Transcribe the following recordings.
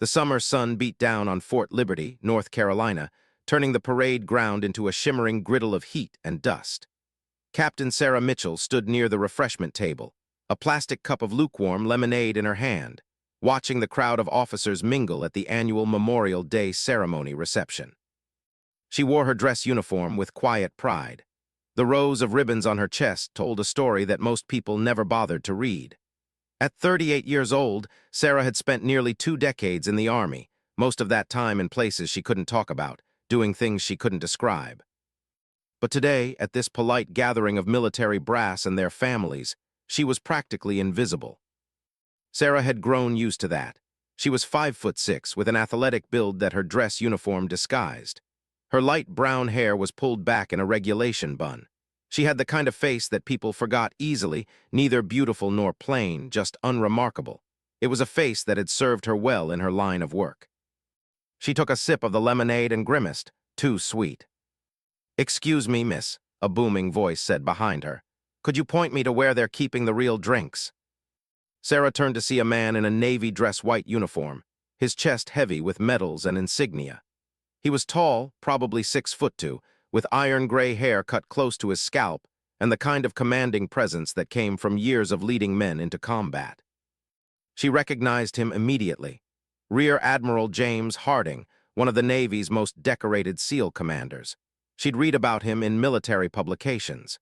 The summer sun beat down on Fort Liberty, North Carolina, turning the parade ground into a shimmering griddle of heat and dust. Captain Sarah Mitchell stood near the refreshment table, a plastic cup of lukewarm lemonade in her hand, watching the crowd of officers mingle at the annual Memorial Day ceremony reception. She wore her dress uniform with quiet pride. The rows of ribbons on her chest told a story that most people never bothered to read. At 38 years old, Sarah had spent nearly 2 decades in the Army, most of that time in places she couldn't talk about, doing things she couldn't describe. But today, at this polite gathering of military brass and their families, she was practically invisible. Sarah had grown used to that. She was 5'6", with an athletic build that her dress uniform disguised. Her light brown hair was pulled back in a regulation bun. She had the kind of face that people forgot easily, neither beautiful nor plain, just unremarkable. It was a face that had served her well in her line of work. She took a sip of the lemonade and grimaced, too sweet. "Excuse me, miss," a booming voice said behind her. "Could you point me to where they're keeping the real drinks?" Sarah turned to see a man in a navy dress white uniform, his chest heavy with medals and insignia. He was tall, probably 6'2", with iron gray hair cut close to his scalp and the kind of commanding presence that came from years of leading men into combat. She recognized him immediately. Rear Admiral James Harding, one of the Navy's most decorated SEAL commanders. She'd read about him in military publications.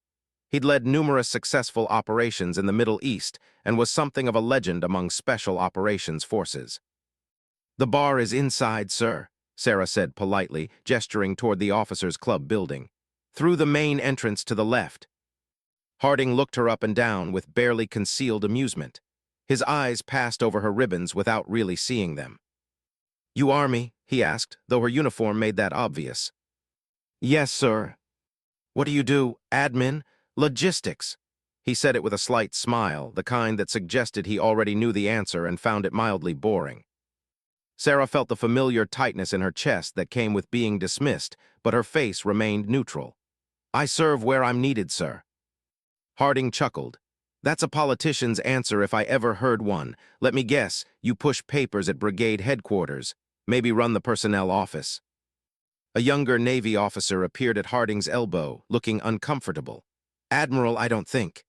He'd led numerous successful operations in the Middle East and was something of a legend among special operations forces. "The bar is inside, sir," Sarah said politely, gesturing toward the officers' club building. "Through the main entrance to the left." Harding looked her up and down with barely concealed amusement. His eyes passed over her ribbons without really seeing them. "You Army?" he asked, though her uniform made that obvious. "Yes, sir." "What do you do? Admin? Logistics?" He said it with a slight smile, the kind that suggested he already knew the answer and found it mildly boring. Sarah felt the familiar tightness in her chest that came with being dismissed, but her face remained neutral. "I serve where I'm needed, sir." Harding chuckled. "That's a politician's answer if I ever heard one. Let me guess, you push papers at brigade headquarters, maybe run the personnel office." A younger Navy officer appeared at Harding's elbow, looking uncomfortable. "Admiral, I don't think."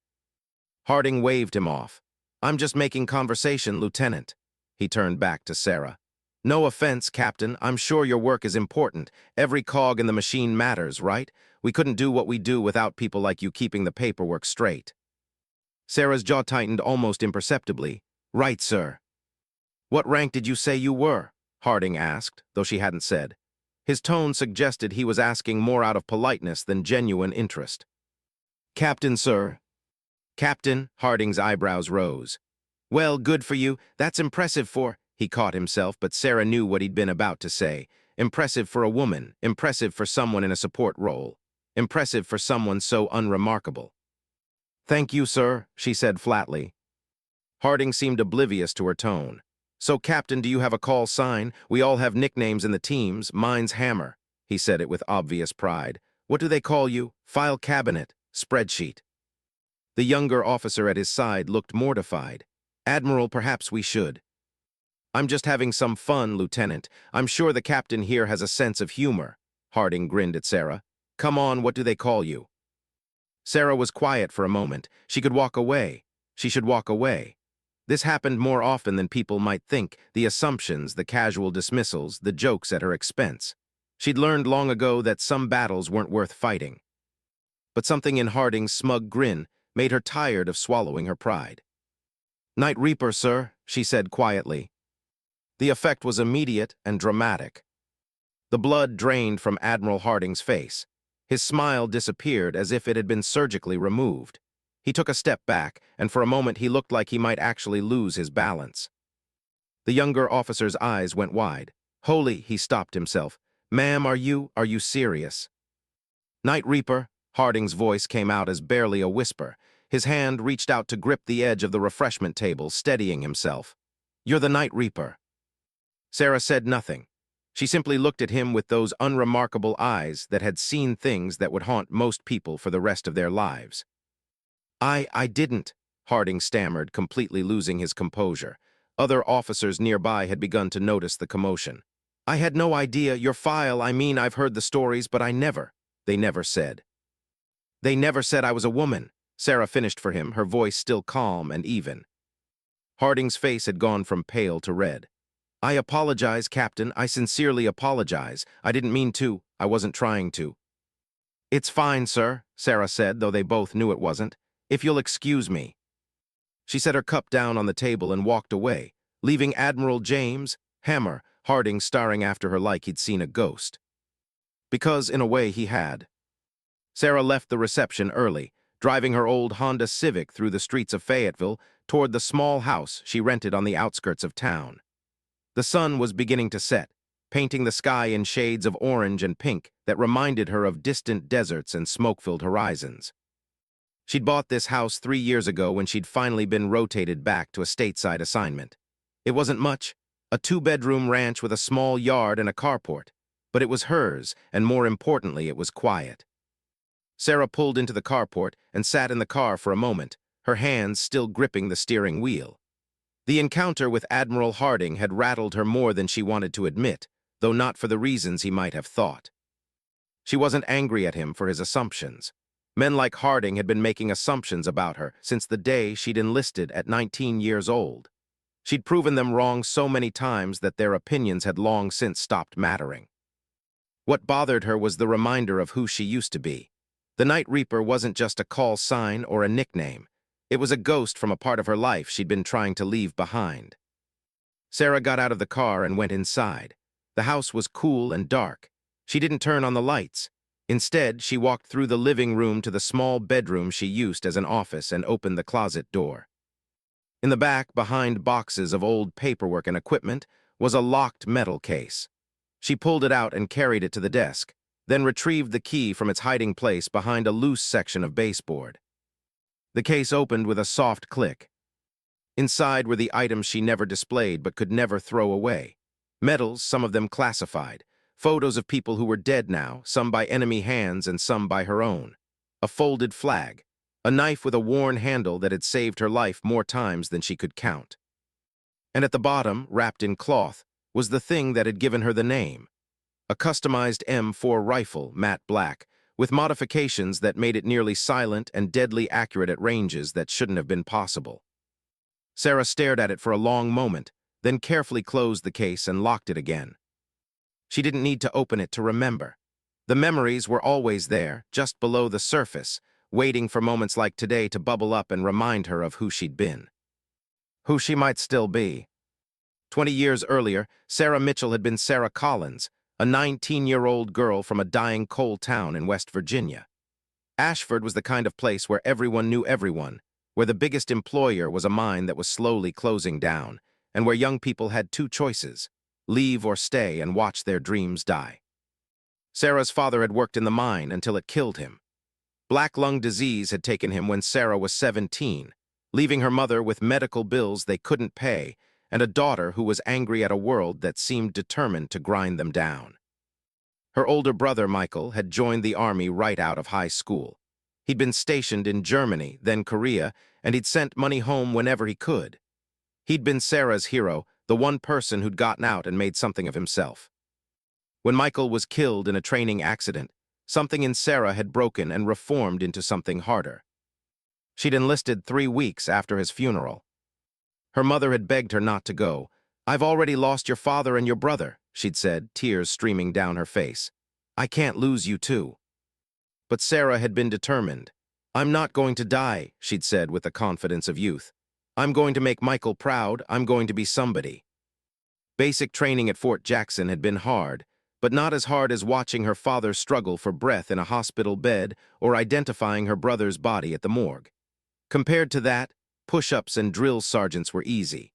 Harding waved him off. "I'm just making conversation, Lieutenant." He turned back to Sarah. "No offense, Captain. I'm sure your work is important. Every cog in the machine matters, right? We couldn't do what we do without people like you keeping the paperwork straight." Sarah's jaw tightened almost imperceptibly. "Right, sir." "What rank did you say you were?" Harding asked, though she hadn't said. His tone suggested he was asking more out of politeness than genuine interest. "Captain, sir." "Captain?" Harding's eyebrows rose. "Well, good for you. That's impressive for—" He caught himself, but Sarah knew what he'd been about to say. Impressive for a woman, impressive for someone in a support role, impressive for someone so unremarkable. "Thank you, sir," she said flatly. Harding seemed oblivious to her tone. "So, Captain, do you have a call sign? We all have nicknames in the teams. Mine's Hammer." He said it with obvious pride. "What do they call you? File cabinet, spreadsheet." The younger officer at his side looked mortified. "Admiral, perhaps we should." "I'm just having some fun, Lieutenant. I'm sure the captain here has a sense of humor." Harding grinned at Sarah. "Come on, what do they call you?" Sarah was quiet for a moment. She could walk away. She should walk away. This happened more often than people might think, the assumptions, the casual dismissals, the jokes at her expense. She'd learned long ago that some battles weren't worth fighting. But something in Harding's smug grin made her tired of swallowing her pride. "Night Reaper, sir," she said quietly. The effect was immediate and dramatic. The blood drained from Admiral Harding's face. His smile disappeared as if it had been surgically removed. He took a step back, and for a moment he looked like he might actually lose his balance. The younger officer's eyes went wide. "Holy," he stopped himself. "Ma'am, are you serious?" "Night Reaper," Harding's voice came out as barely a whisper. His hand reached out to grip the edge of the refreshment table, steadying himself. "You're the Night Reaper." Sarah said nothing. She simply looked at him with those unremarkable eyes that had seen things that would haunt most people for the rest of their lives. I didn't," Harding stammered, completely losing his composure. Other officers nearby had begun to notice the commotion. "I had no idea, your file, I mean, I've heard the stories, but they never said. They never said I was a woman," Sarah finished for him, her voice still calm and even. Harding's face had gone from pale to red. "I apologize, Captain, I sincerely apologize. I didn't mean to, I wasn't trying to." "It's fine, sir," Sarah said, though they both knew it wasn't. "If you'll excuse me." She set her cup down on the table and walked away, leaving Admiral James, Hammer, Harding staring after her like he'd seen a ghost. Because, in a way, he had. Sarah left the reception early, driving her old Honda Civic through the streets of Fayetteville toward the small house she rented on the outskirts of town. The sun was beginning to set, painting the sky in shades of orange and pink that reminded her of distant deserts and smoke-filled horizons. She'd bought this house 3 years ago when she'd finally been rotated back to a stateside assignment. It wasn't much, a 2-bedroom ranch with a small yard and a carport, but it was hers, and more importantly, it was quiet. Sarah pulled into the carport and sat in the car for a moment, her hands still gripping the steering wheel. The encounter with Admiral Harding had rattled her more than she wanted to admit, though not for the reasons he might have thought. She wasn't angry at him for his assumptions. Men like Harding had been making assumptions about her since the day she'd enlisted at 19 years old. She'd proven them wrong so many times that their opinions had long since stopped mattering. What bothered her was the reminder of who she used to be. The Night Reaper wasn't just a call sign or a nickname. It was a ghost from a part of her life she'd been trying to leave behind. Sarah got out of the car and went inside. The house was cool and dark. She didn't turn on the lights. Instead, she walked through the living room to the small bedroom she used as an office and opened the closet door. In the back, behind boxes of old paperwork and equipment, was a locked metal case. She pulled it out and carried it to the desk, then retrieved the key from its hiding place behind a loose section of baseboard. The case opened with a soft click. Inside were the items she never displayed but could never throw away. Medals, some of them classified. Photos of people who were dead now, some by enemy hands and some by her own. A folded flag. A knife with a worn handle that had saved her life more times than she could count. And at the bottom, wrapped in cloth, was the thing that had given her the name. A customized M4 rifle, matte black, with modifications that made it nearly silent and deadly accurate at ranges that shouldn't have been possible. Sarah stared at it for a long moment, then carefully closed the case and locked it again. She didn't need to open it to remember. The memories were always there, just below the surface, waiting for moments like today to bubble up and remind her of who she'd been. Who she might still be. 20 years earlier, Sarah Mitchell had been Sarah Collins, a 19-year-old girl from a dying coal town in West Virginia. Ashford was the kind of place where everyone knew everyone, where the biggest employer was a mine that was slowly closing down, and where young people had 2 choices: leave or stay and watch their dreams die. Sarah's father had worked in the mine until it killed him. Black lung disease had taken him when Sarah was 17, leaving her mother with medical bills they couldn't pay and a daughter who was angry at a world that seemed determined to grind them down. Her older brother, Michael, had joined the army right out of high school. He'd been stationed in Germany, then Korea, and he'd sent money home whenever he could. He'd been Sarah's hero, the one person who'd gotten out and made something of himself. When Michael was killed in a training accident, something in Sarah had broken and reformed into something harder. She'd enlisted 3 weeks after his funeral. Her mother had begged her not to go. "I've already lost your father and your brother," she'd said, tears streaming down her face. "I can't lose you too." But Sarah had been determined. "I'm not going to die," she'd said with the confidence of youth. "I'm going to make Michael proud. I'm going to be somebody." Basic training at Fort Jackson had been hard, but not as hard as watching her father struggle for breath in a hospital bed or identifying her brother's body at the morgue. Compared to that, push-ups and drill sergeants were easy.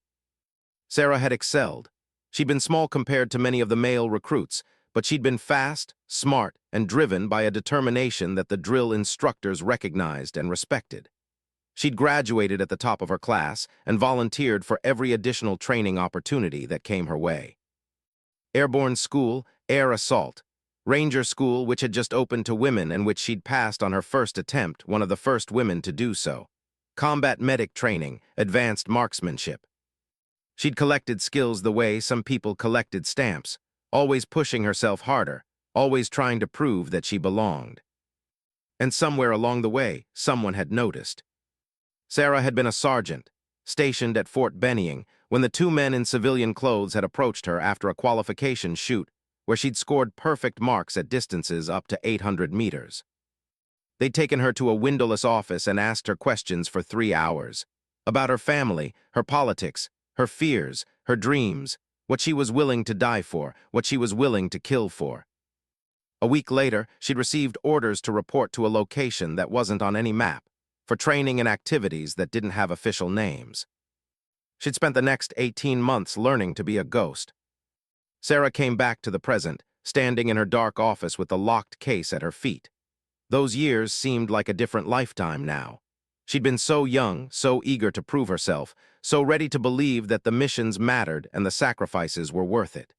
Sarah had excelled. She'd been small compared to many of the male recruits, but she'd been fast, smart, and driven by a determination that the drill instructors recognized and respected. She'd graduated at the top of her class and volunteered for every additional training opportunity that came her way. Airborne School, Air Assault, Ranger School, which had just opened to women and which she'd passed on her first attempt, one of the first women to do so. Combat Medic Training, Advanced Marksmanship. She'd collected skills the way some people collected stamps, always pushing herself harder, always trying to prove that she belonged. And somewhere along the way, someone had noticed. Sarah had been a sergeant, stationed at Fort Benning, when the two men in civilian clothes had approached her after a qualification shoot, where she'd scored perfect marks at distances up to 800 meters. They'd taken her to a windowless office and asked her questions for 3 hours. About her family, her politics, her fears, her dreams, what she was willing to die for, what she was willing to kill for. A week later, she'd received orders to report to a location that wasn't on any map, for training and activities that didn't have official names. She'd spent the next 18 months learning to be a ghost. Sarah came back to the present, standing in her dark office with the locked case at her feet. Those years seemed like a different lifetime now. She'd been so young, so eager to prove herself, so ready to believe that the missions mattered and the sacrifices were worth it.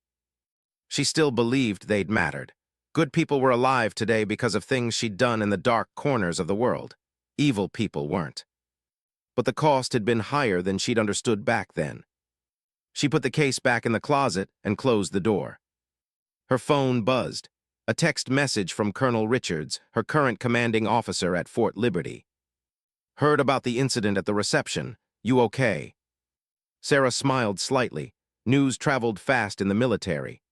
She still believed they'd mattered. Good people were alive today because of things she'd done in the dark corners of the world. Evil people weren't. But the cost had been higher than she'd understood back then. She put the case back in the closet and closed the door. Her phone buzzed. A text message from Colonel Richards, her current commanding officer at Fort Liberty. Heard about the incident at the reception. You okay? Sarah smiled slightly. News traveled fast in the military.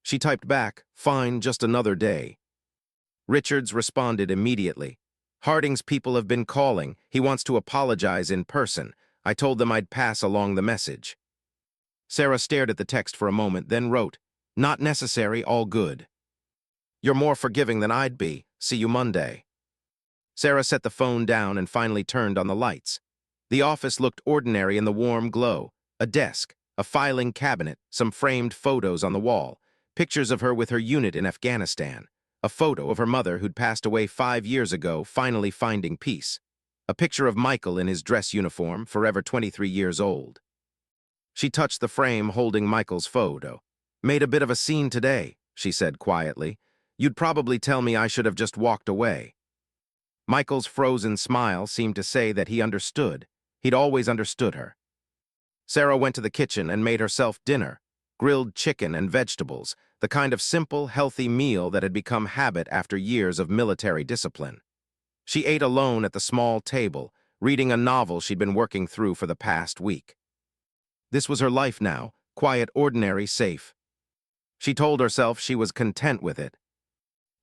She typed back, fine, just another day. Richards responded immediately. Harding's people have been calling. He wants to apologize in person. I told them I'd pass along the message. Sarah stared at the text for a moment, then wrote, not necessary, all good. You're more forgiving than I'd be. See you Monday. Sarah set the phone down and finally turned on the lights. The office looked ordinary in the warm glow. A desk, a filing cabinet, some framed photos on the wall, pictures of her with her unit in Afghanistan, a photo of her mother who'd passed away 5 years ago, finally finding peace, a picture of Michael in his dress uniform, forever 23 years old. She touched the frame holding Michael's photo. Made a bit of a scene today, she said quietly. You'd probably tell me I should have just walked away. Michael's frozen smile seemed to say that he understood. He'd always understood her. Sarah went to the kitchen and made herself dinner, grilled chicken and vegetables, the kind of simple, healthy meal that had become habit after years of military discipline. She ate alone at the small table, reading a novel she'd been working through for the past week. This was her life now, quiet, ordinary, safe. She told herself she was content with it.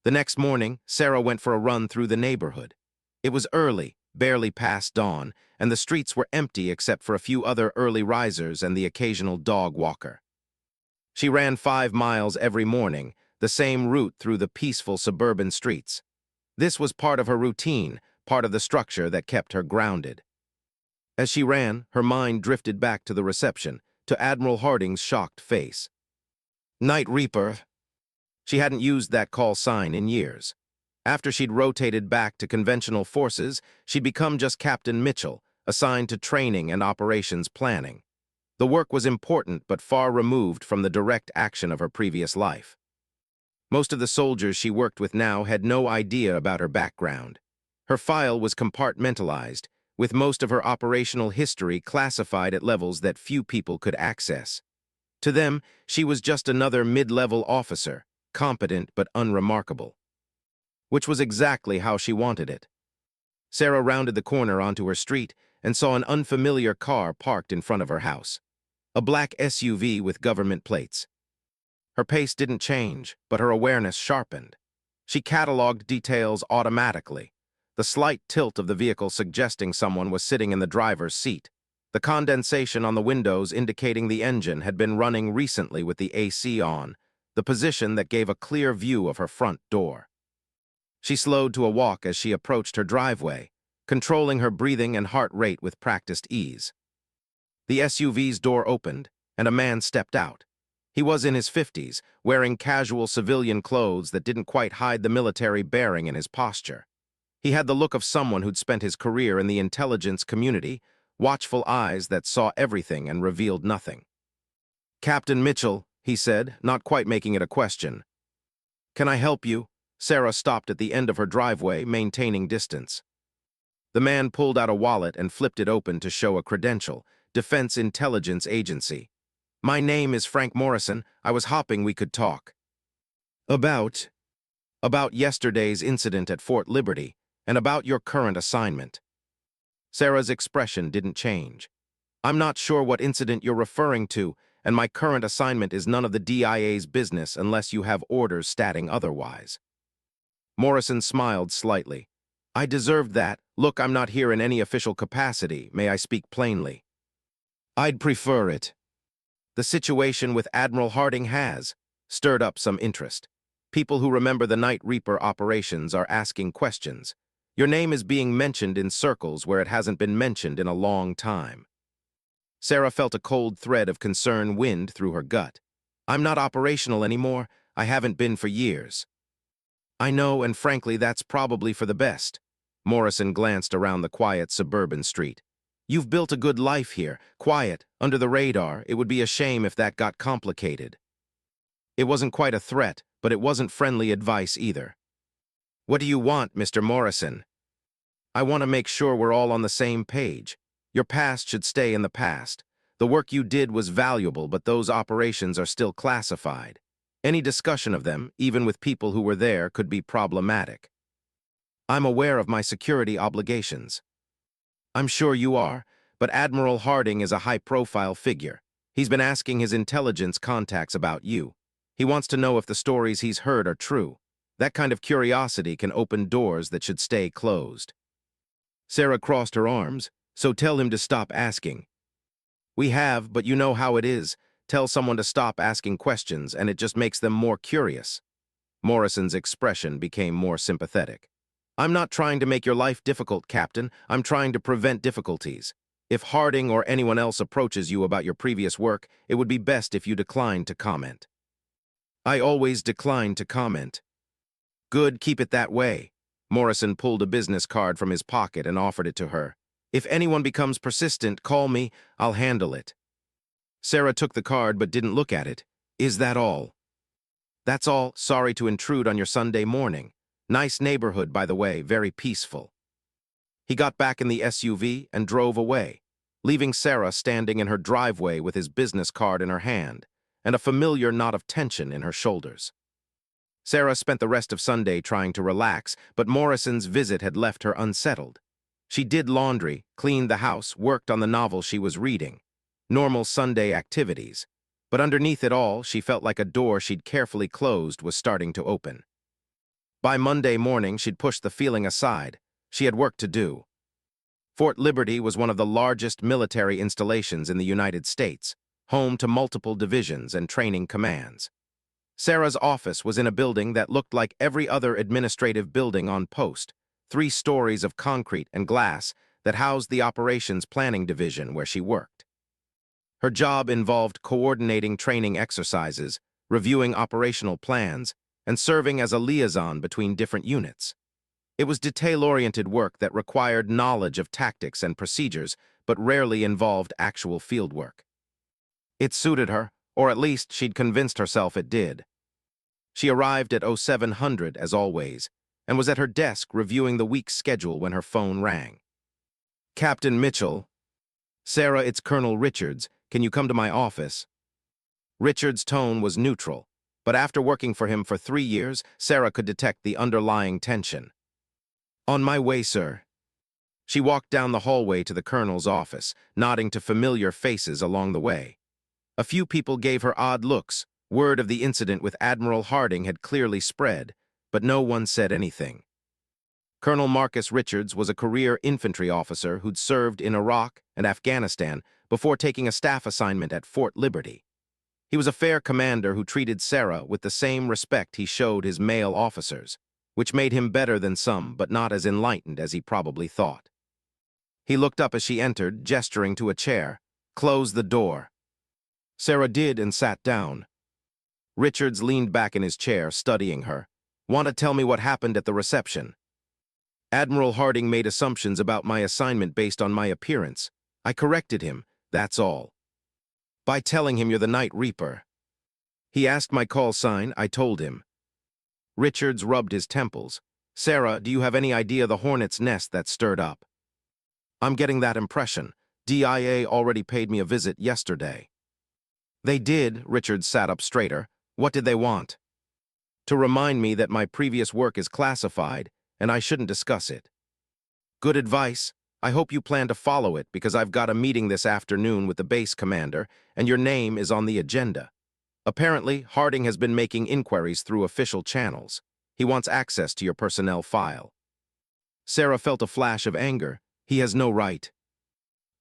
The next morning, Sarah went for a run through the neighborhood. It was early, barely past dawn, and the streets were empty except for a few other early risers and the occasional dog walker. She ran 5 miles every morning, the same route through the peaceful suburban streets. This was part of her routine, part of the structure that kept her grounded. As she ran, her mind drifted back to the reception, to Admiral Harding's shocked face. Night Reaper. She hadn't used that call sign in years. After she'd rotated back to conventional forces, she'd become just Captain Mitchell, assigned to training and operations planning. The work was important but far removed from the direct action of her previous life. Most of the soldiers she worked with now had no idea about her background. Her file was compartmentalized, with most of her operational history classified at levels that few people could access. To them, she was just another mid-level officer, competent but unremarkable. Which was exactly how she wanted it. Sarah rounded the corner onto her street and saw an unfamiliar car parked in front of her house. A black SUV with government plates. Her pace didn't change, but her awareness sharpened. She cataloged details automatically. The slight tilt of the vehicle suggesting someone was sitting in the driver's seat. The condensation on the windows indicating the engine had been running recently with the AC on, the position that gave a clear view of her front door. She slowed to a walk as she approached her driveway, controlling her breathing and heart rate with practiced ease. The SUV's door opened, and a man stepped out. He was in his 50s, wearing casual civilian clothes that didn't quite hide the military bearing in his posture. He had the look of someone who'd spent his career in the intelligence community, watchful eyes that saw everything and revealed nothing. Captain Mitchell, he said, not quite making it a question. Can I help you? Sarah stopped at the end of her driveway, maintaining distance. The man pulled out a wallet and flipped it open to show a credential, Defense Intelligence Agency. My name is Frank Morrison. I was hoping we could talk. About yesterday's incident at Fort Liberty, and about your current assignment. Sarah's expression didn't change. I'm not sure what incident you're referring to, and my current assignment is none of the DIA's business unless you have orders stating otherwise. Morrison smiled slightly. I deserved that. Look, I'm not here in any official capacity. May I speak plainly? I'd prefer it. The situation with Admiral Harding has stirred up some interest. People who remember the Night Reaper operations are asking questions. Your name is being mentioned in circles where it hasn't been mentioned in a long time. Sarah felt a cold thread of concern wind through her gut. I'm not operational anymore. I haven't been for years. I know, and frankly, that's probably for the best. Morrison glanced around the quiet suburban street. You've built a good life here, quiet, under the radar. It would be a shame if that got complicated. It wasn't quite a threat, but it wasn't friendly advice either. What do you want, Mr. Morrison? I want to make sure we're all on the same page. Your past should stay in the past. The work you did was valuable, but those operations are still classified. Any discussion of them, even with people who were there, could be problematic. I'm aware of my security obligations. I'm sure you are, but Admiral Harding is a high-profile figure. He's been asking his intelligence contacts about you. He wants to know if the stories he's heard are true. That kind of curiosity can open doors that should stay closed. Sarah crossed her arms, so tell him to stop asking. We have, but you know how it is. Tell someone to stop asking questions, and it just makes them more curious. Morrison's expression became more sympathetic. I'm not trying to make your life difficult, Captain. I'm trying to prevent difficulties. If Harding or anyone else approaches you about your previous work, it would be best if you decline to comment. I always decline to comment. Good, keep it that way. Morrison pulled a business card from his pocket and offered it to her. If anyone becomes persistent, call me. I'll handle it. Sarah took the card but didn't look at it. Is that all? That's all. Sorry to intrude on your Sunday morning. Nice neighborhood, by the way, very peaceful. He got back in the SUV and drove away, leaving Sarah standing in her driveway with his business card in her hand and a familiar knot of tension in her shoulders. Sarah spent the rest of Sunday trying to relax, but Morrison's visit had left her unsettled. She did laundry, cleaned the house, worked on the novel she was reading. Normal Sunday activities. But underneath it all, she felt like a door she'd carefully closed was starting to open. By Monday morning, she'd pushed the feeling aside. She had work to do. Fort Liberty was one of the largest military installations in the United States, home to multiple divisions and training commands. Sarah's office was in a building that looked like every other administrative building on post, 3 stories of concrete and glass that housed the operations planning division where she worked. Her job involved coordinating training exercises, reviewing operational plans, and serving as a liaison between different units. It was detail-oriented work that required knowledge of tactics and procedures, but rarely involved actual field work. It suited her, or at least she'd convinced herself it did. She arrived at 0700 as always, and was at her desk reviewing the week's schedule when her phone rang. Captain Mitchell. Sarah, it's Colonel Richards. Can you come to my office? Richards' tone was neutral, but after working for him for 3 years, Sarah could detect the underlying tension. On my way, sir. She walked down the hallway to the colonel's office, nodding to familiar faces along the way. A few people gave her odd looks. Word of the incident with Admiral Harding had clearly spread, but no one said anything. Colonel Marcus Richards was a career infantry officer who'd served in Iraq and Afghanistan before taking a staff assignment at Fort Liberty. He was a fair commander who treated Sarah with the same respect he showed his male officers, which made him better than some, but not as enlightened as he probably thought. He looked up as she entered, gesturing to a chair. Close the door. Sarah did and sat down. Richards leaned back in his chair, studying her. Want to tell me what happened at the reception? Admiral Harding made assumptions about my assignment based on my appearance. I corrected him, that's all. By telling him you're the Night Reaper. He asked my call sign, I told him. Richards rubbed his temples. Sarah, do you have any idea the hornet's nest that stirred up? I'm getting that impression. DIA already paid me a visit yesterday. They did, Richard sat up straighter. What did they want? To remind me that my previous work is classified, and I shouldn't discuss it. Good advice. I hope you plan to follow it because I've got a meeting this afternoon with the base commander, and your name is on the agenda. Apparently, Harding has been making inquiries through official channels. He wants access to your personnel file. Sarah felt a flash of anger. He has no right.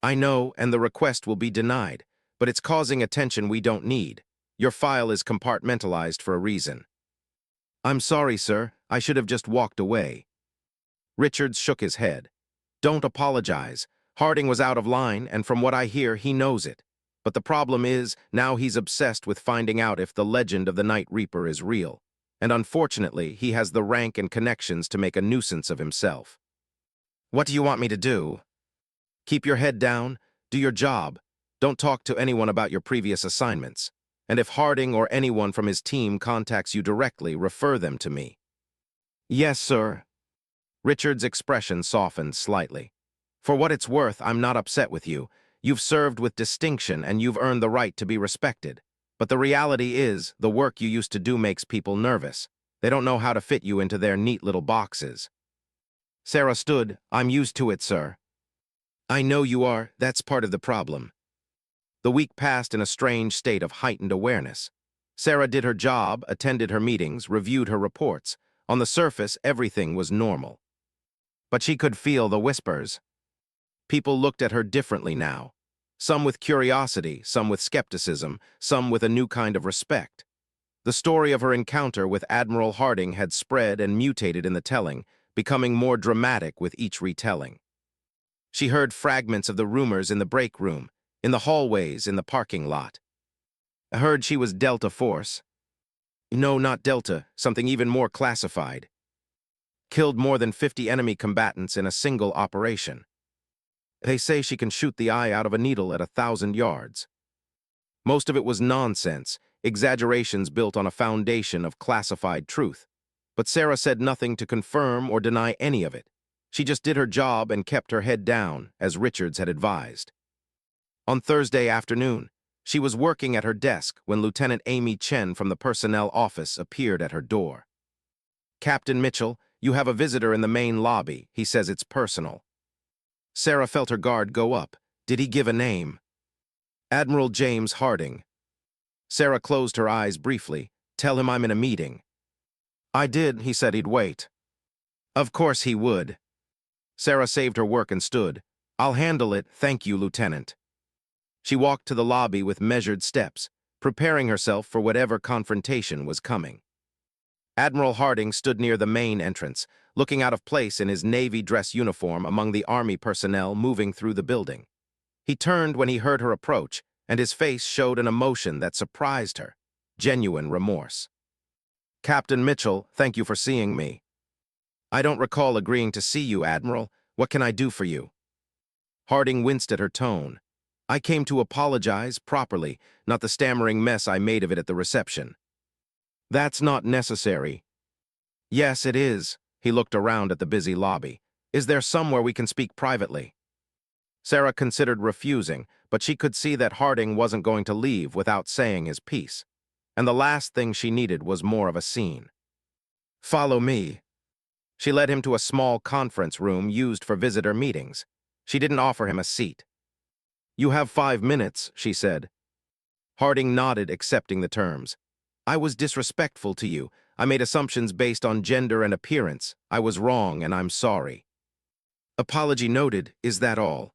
I know, and the request will be denied, but it's causing attention we don't need. Your file is compartmentalized for a reason. I'm sorry, sir. I should have just walked away. Richards shook his head. Don't apologize. Harding was out of line, and from what I hear, he knows it. But the problem is, now he's obsessed with finding out if the legend of the Night Reaper is real. And unfortunately, he has the rank and connections to make a nuisance of himself. What do you want me to do? Keep your head down, do your job. Don't talk to anyone about your previous assignments. And if Harding or anyone from his team contacts you directly, refer them to me. Yes, sir. Richard's expression softened slightly. For what it's worth, I'm not upset with you. You've served with distinction and you've earned the right to be respected. But the reality is, the work you used to do makes people nervous. They don't know how to fit you into their neat little boxes. Sarah stood. I'm used to it, sir. I know you are. That's part of the problem. The week passed in a strange state of heightened awareness. Sarah did her job, attended her meetings, reviewed her reports. On the surface, everything was normal. But she could feel the whispers. People looked at her differently now. Some with curiosity, some with skepticism, some with a new kind of respect. The story of her encounter with Admiral Harding had spread and mutated in the telling, becoming more dramatic with each retelling. She heard fragments of the rumors in the break room, in the hallways, in the parking lot. I heard she was Delta Force. No, not Delta, something even more classified. Killed more than 50 enemy combatants in a single operation. They say she can shoot the eye out of a needle at 1,000 yards. Most of it was nonsense, exaggerations built on a foundation of classified truth. But Sarah said nothing to confirm or deny any of it. She just did her job and kept her head down, as Richards had advised. On Thursday afternoon, she was working at her desk when Lieutenant Amy Chen from the personnel office appeared at her door. Captain Mitchell, you have a visitor in the main lobby. He says it's personal. Sarah felt her guard go up. Did he give a name? Admiral James Harding. Sarah closed her eyes briefly. Tell him I'm in a meeting. I did. He said he'd wait. Of course he would. Sarah saved her work and stood. I'll handle it, thank you, Lieutenant. She walked to the lobby with measured steps, preparing herself for whatever confrontation was coming. Admiral Harding stood near the main entrance, looking out of place in his Navy dress uniform among the Army personnel moving through the building. He turned when he heard her approach, and his face showed an emotion that surprised her, genuine remorse. Captain Mitchell, thank you for seeing me. I don't recall agreeing to see you, Admiral. What can I do for you? Harding winced at her tone. I came to apologize properly, not the stammering mess I made of it at the reception. That's not necessary. Yes, it is. He looked around at the busy lobby. Is there somewhere we can speak privately? Sarah considered refusing, but she could see that Harding wasn't going to leave without saying his piece. And the last thing she needed was more of a scene. Follow me. She led him to a small conference room used for visitor meetings. She didn't offer him a seat. You have 5 minutes, she said. Harding nodded, accepting the terms. I was disrespectful to you. I made assumptions based on gender and appearance. I was wrong, and I'm sorry. Apology noted. Is that all?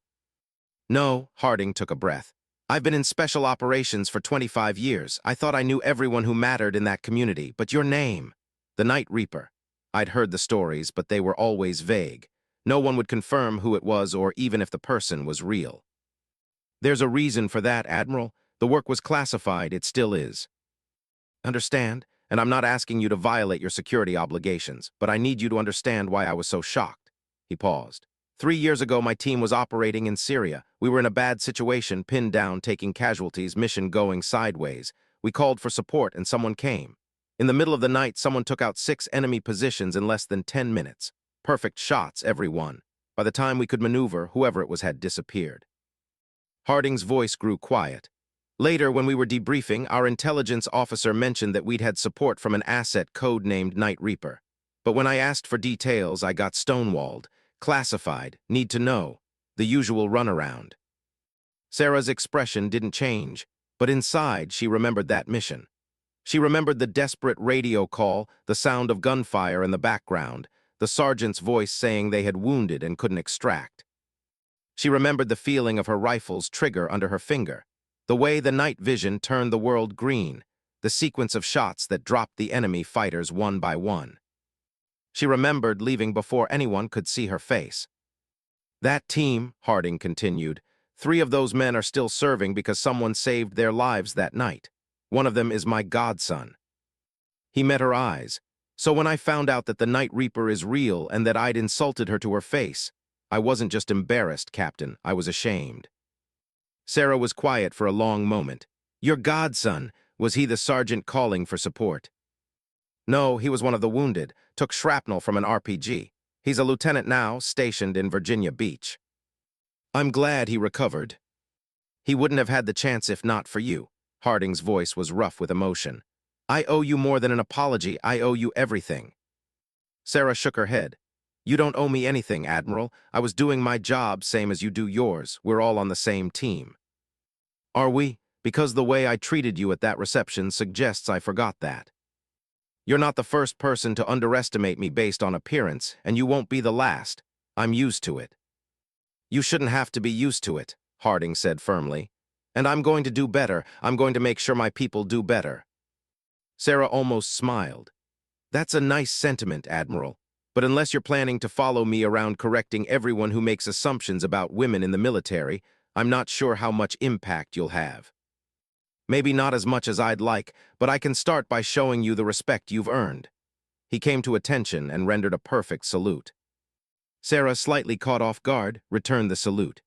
No, Harding took a breath. I've been in special operations for 25 years. I thought I knew everyone who mattered in that community, but your name, the Night Reaper. I'd heard the stories, but they were always vague. No one would confirm who it was or even if the person was real. There's a reason for that, Admiral. The work was classified. It still is. Understand? And I'm not asking you to violate your security obligations, but I need you to understand why I was so shocked. He paused. 3 years ago, my team was operating in Syria. We were in a bad situation, pinned down, taking casualties, mission going sideways. We called for support and someone came. In the middle of the night, someone took out 6 enemy positions in less than 10 minutes. Perfect shots, every one. By the time we could maneuver, whoever it was had disappeared. Harding's voice grew quiet. Later, when we were debriefing, our intelligence officer mentioned that we'd had support from an asset code-named Night Reaper. But when I asked for details, I got stonewalled. Classified, need to know. The usual runaround. Sarah's expression didn't change, but inside she remembered that mission. She remembered the desperate radio call, the sound of gunfire in the background, the sergeant's voice saying they had wounded and couldn't extract. She remembered the feeling of her rifle's trigger under her finger, the way the night vision turned the world green, the sequence of shots that dropped the enemy fighters one by one. She remembered leaving before anyone could see her face. That team, Harding continued, 3 of those men are still serving because someone saved their lives that night. One of them is my godson. He met her eyes. So when I found out that the Night Reaper is real and that I'd insulted her to her face, I wasn't just embarrassed, Captain, I was ashamed. Sarah was quiet for a long moment. Your godson, was he the sergeant calling for support? No, he was one of the wounded, took shrapnel from an RPG. He's a lieutenant now, stationed in Virginia Beach. I'm glad he recovered. He wouldn't have had the chance if not for you. Harding's voice was rough with emotion. I owe you more than an apology, I owe you everything. Sarah shook her head. You don't owe me anything, Admiral. I was doing my job same as you do yours. We're all on the same team. Are we? Because the way I treated you at that reception suggests I forgot that. You're not the first person to underestimate me based on appearance, and you won't be the last. I'm used to it. You shouldn't have to be used to it, Harding said firmly. And I'm going to do better. I'm going to make sure my people do better. Sarah almost smiled. That's a nice sentiment, Admiral. But unless you're planning to follow me around correcting everyone who makes assumptions about women in the military, I'm not sure how much impact you'll have. Maybe not as much as I'd like, but I can start by showing you the respect you've earned. He came to attention and rendered a perfect salute. Sarah, slightly caught off guard, returned the salute.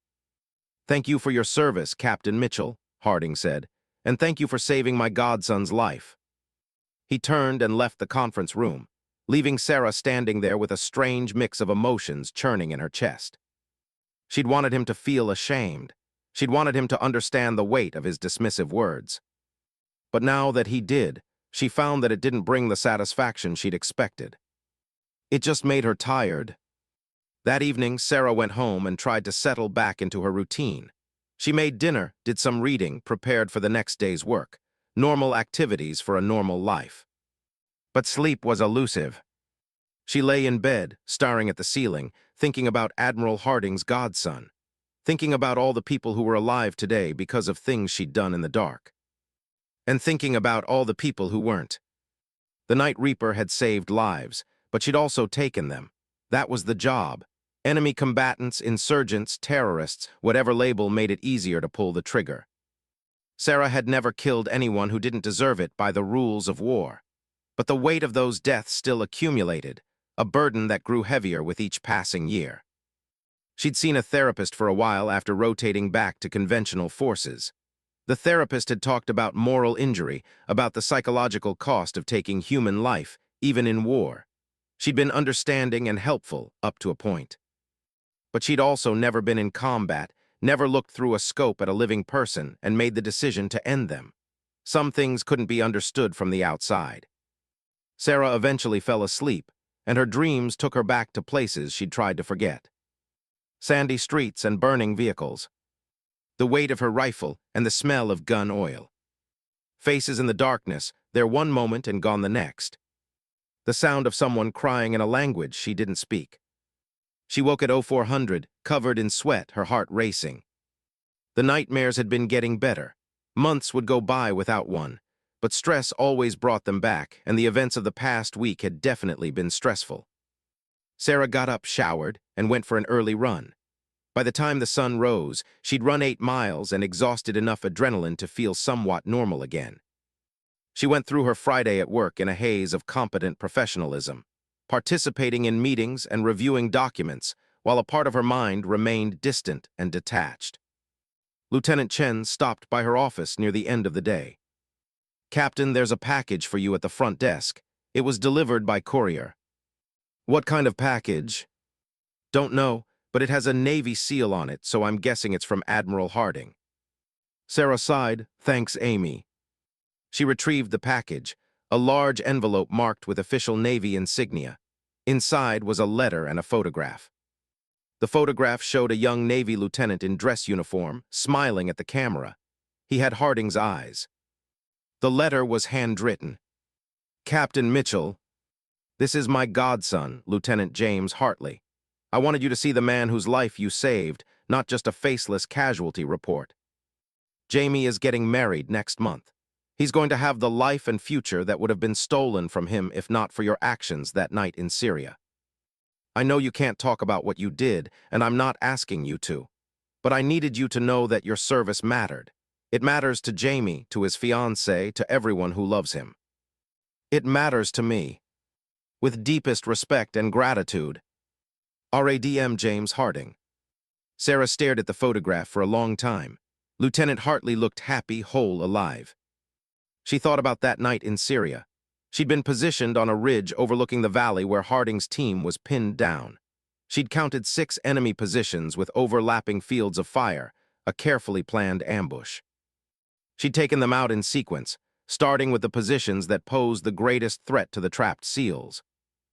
Thank you for your service, Captain Mitchell, Harding said, and thank you for saving my godson's life. He turned and left the conference room, leaving Sarah standing there with a strange mix of emotions churning in her chest. She'd wanted him to feel ashamed. She'd wanted him to understand the weight of his dismissive words. But now that he did, she found that it didn't bring the satisfaction she'd expected. It just made her tired. That evening, Sarah went home and tried to settle back into her routine. She made dinner, did some reading, prepared for the next day's work. Normal activities for a normal life. But sleep was elusive. She lay in bed, staring at the ceiling, thinking about Admiral Harding's godson, thinking about all the people who were alive today because of things she'd done in the dark, and thinking about all the people who weren't. The Night Reaper had saved lives, but she'd also taken them. That was the job. Enemy combatants, insurgents, terrorists, whatever label made it easier to pull the trigger. Sarah had never killed anyone who didn't deserve it by the rules of war. But the weight of those deaths still accumulated, a burden that grew heavier with each passing year. She'd seen a therapist for a while after rotating back to conventional forces. The therapist had talked about moral injury, about the psychological cost of taking human life, even in war. She'd been understanding and helpful up to a point. But she'd also never been in combat, never looked through a scope at a living person and made the decision to end them. Some things couldn't be understood from the outside. Sarah eventually fell asleep, and her dreams took her back to places she'd tried to forget. Sandy streets and burning vehicles. The weight of her rifle and the smell of gun oil. Faces in the darkness, there one moment and gone the next. The sound of someone crying in a language she didn't speak. She woke at 0400, covered in sweat, her heart racing. The nightmares had been getting better. Months would go by without one, but stress always brought them back, and the events of the past week had definitely been stressful. Sarah got up, showered, and went for an early run. By the time the sun rose, she'd run 8 miles and exhausted enough adrenaline to feel somewhat normal again. She went through her Friday at work in a haze of competent professionalism, participating in meetings and reviewing documents, while a part of her mind remained distant and detached. Lieutenant Chen stopped by her office near the end of the day. Captain, there's a package for you at the front desk. It was delivered by courier. What kind of package? Don't know, but it has a Navy seal on it, so I'm guessing it's from Admiral Harding. Sarah sighed, "Thanks, Amy." She retrieved the package, a large envelope marked with official Navy insignia. Inside was a letter and a photograph. The photograph showed a young Navy lieutenant in dress uniform, smiling at the camera. He had Harding's eyes. The letter was handwritten. "Captain Mitchell, this is my godson, Lieutenant James Hartley. I wanted you to see the man whose life you saved, not just a faceless casualty report. Jamie is getting married next month. He's going to have the life and future that would have been stolen from him if not for your actions that night in Syria. I know you can't talk about what you did, and I'm not asking you to, but I needed you to know that your service mattered. It matters to Jamie, to his fiancée, to everyone who loves him. It matters to me. With deepest respect and gratitude, RADM James Harding." Sarah stared at the photograph for a long time. Lieutenant Hartley looked happy, whole, alive. She thought about that night in Syria. She'd been positioned on a ridge overlooking the valley where Harding's team was pinned down. She'd counted 6 enemy positions with overlapping fields of fire, a carefully planned ambush. She'd taken them out in sequence, starting with the positions that posed the greatest threat to the trapped SEALs.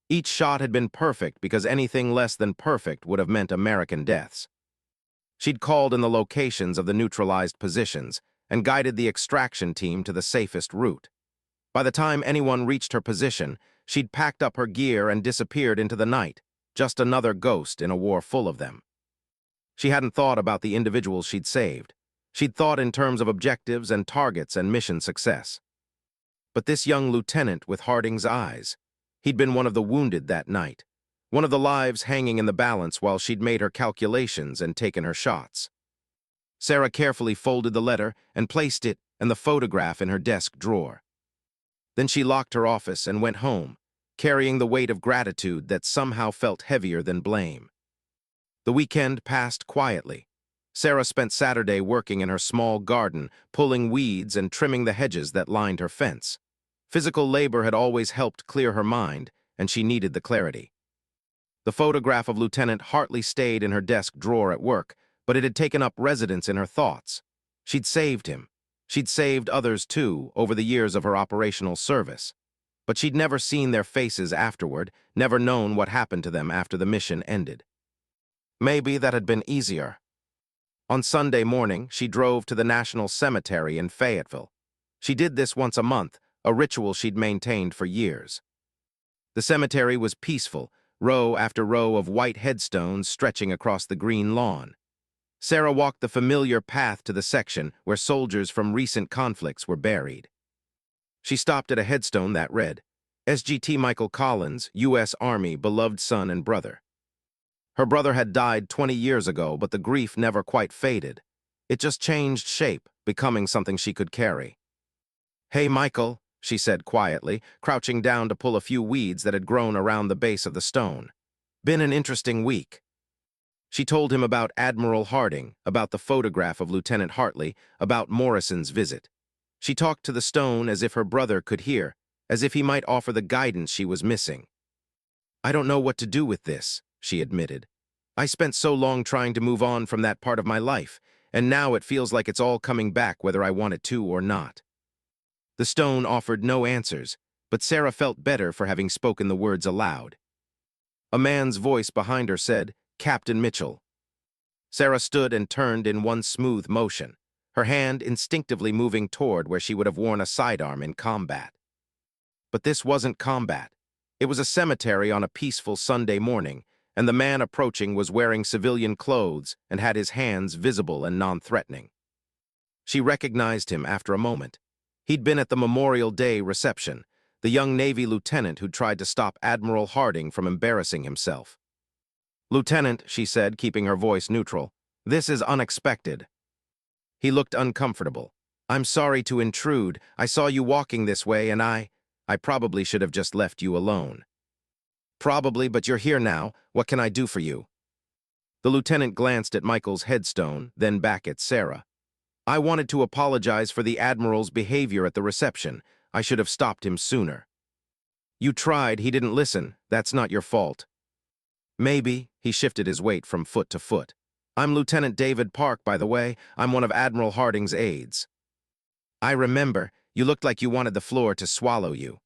Each shot had been perfect because anything less than perfect would have meant American deaths. She'd called in the locations of the neutralized positions and guided the extraction team to the safest route. By the time anyone reached her position, she'd packed up her gear and disappeared into the night, just another ghost in a war full of them. She hadn't thought about the individuals she'd saved. She'd thought in terms of objectives and targets and mission success. But this young lieutenant with Harding's eyes, he'd been one of the wounded that night, one of the lives hanging in the balance while she'd made her calculations and taken her shots. Sarah carefully folded the letter and placed it and the photograph in her desk drawer. Then she locked her office and went home, carrying the weight of gratitude that somehow felt heavier than blame. The weekend passed quietly. Sarah spent Saturday working in her small garden, pulling weeds and trimming the hedges that lined her fence. Physical labor had always helped clear her mind, and she needed the clarity. The photograph of Lieutenant Hartley stayed in her desk drawer at work, but it had taken up residence in her thoughts. She'd saved him. She'd saved others too over the years of her operational service. But she'd never seen their faces afterward, never known what happened to them after the mission ended. Maybe that had been easier. On Sunday morning, she drove to the National Cemetery in Fayetteville. She did this once a month, a ritual she'd maintained for years. The cemetery was peaceful, row after row of white headstones stretching across the green lawn. Sarah walked the familiar path to the section where soldiers from recent conflicts were buried. She stopped at a headstone that read, "SGT Michael Collins, U.S. Army, beloved son and brother." Her brother had died 20 years ago, but the grief never quite faded. It just changed shape, becoming something she could carry. "Hey, Michael," she said quietly, crouching down to pull a few weeds that had grown around the base of the stone. "Been an interesting week." She told him about Admiral Harding, about the photograph of Lieutenant Hartley, about Morrison's visit. She talked to the stone as if her brother could hear, as if he might offer the guidance she was missing. "I don't know what to do with this," she admitted. "I spent so long trying to move on from that part of my life, and now it feels like it's all coming back whether I want it to or not." The stone offered no answers, but Sarah felt better for having spoken the words aloud. A man's voice behind her said, "Captain Mitchell." Sarah stood and turned in one smooth motion, her hand instinctively moving toward where she would have worn a sidearm in combat. But this wasn't combat. It was a cemetery on a peaceful Sunday morning, and the man approaching was wearing civilian clothes and had his hands visible and non-threatening. She recognized him after a moment. He'd been at the Memorial Day reception, the young Navy lieutenant who tried to stop Admiral Harding from embarrassing himself. "Lieutenant," she said, keeping her voice neutral, "this is unexpected." He looked uncomfortable. "I'm sorry to intrude. I saw you walking this way and I probably should have just left you alone." "Probably, but you're here now. What can I do for you?" The lieutenant glanced at Michael's headstone, then back at Sarah. "I wanted to apologize for the Admiral's behavior at the reception. I should have stopped him sooner." "You tried, he didn't listen. That's not your fault." "Maybe," he shifted his weight from foot to foot. I'm Lieutenant David Park, by the way. I'm one of Admiral Harding's aides. I remember. You looked like you wanted the floor to swallow you.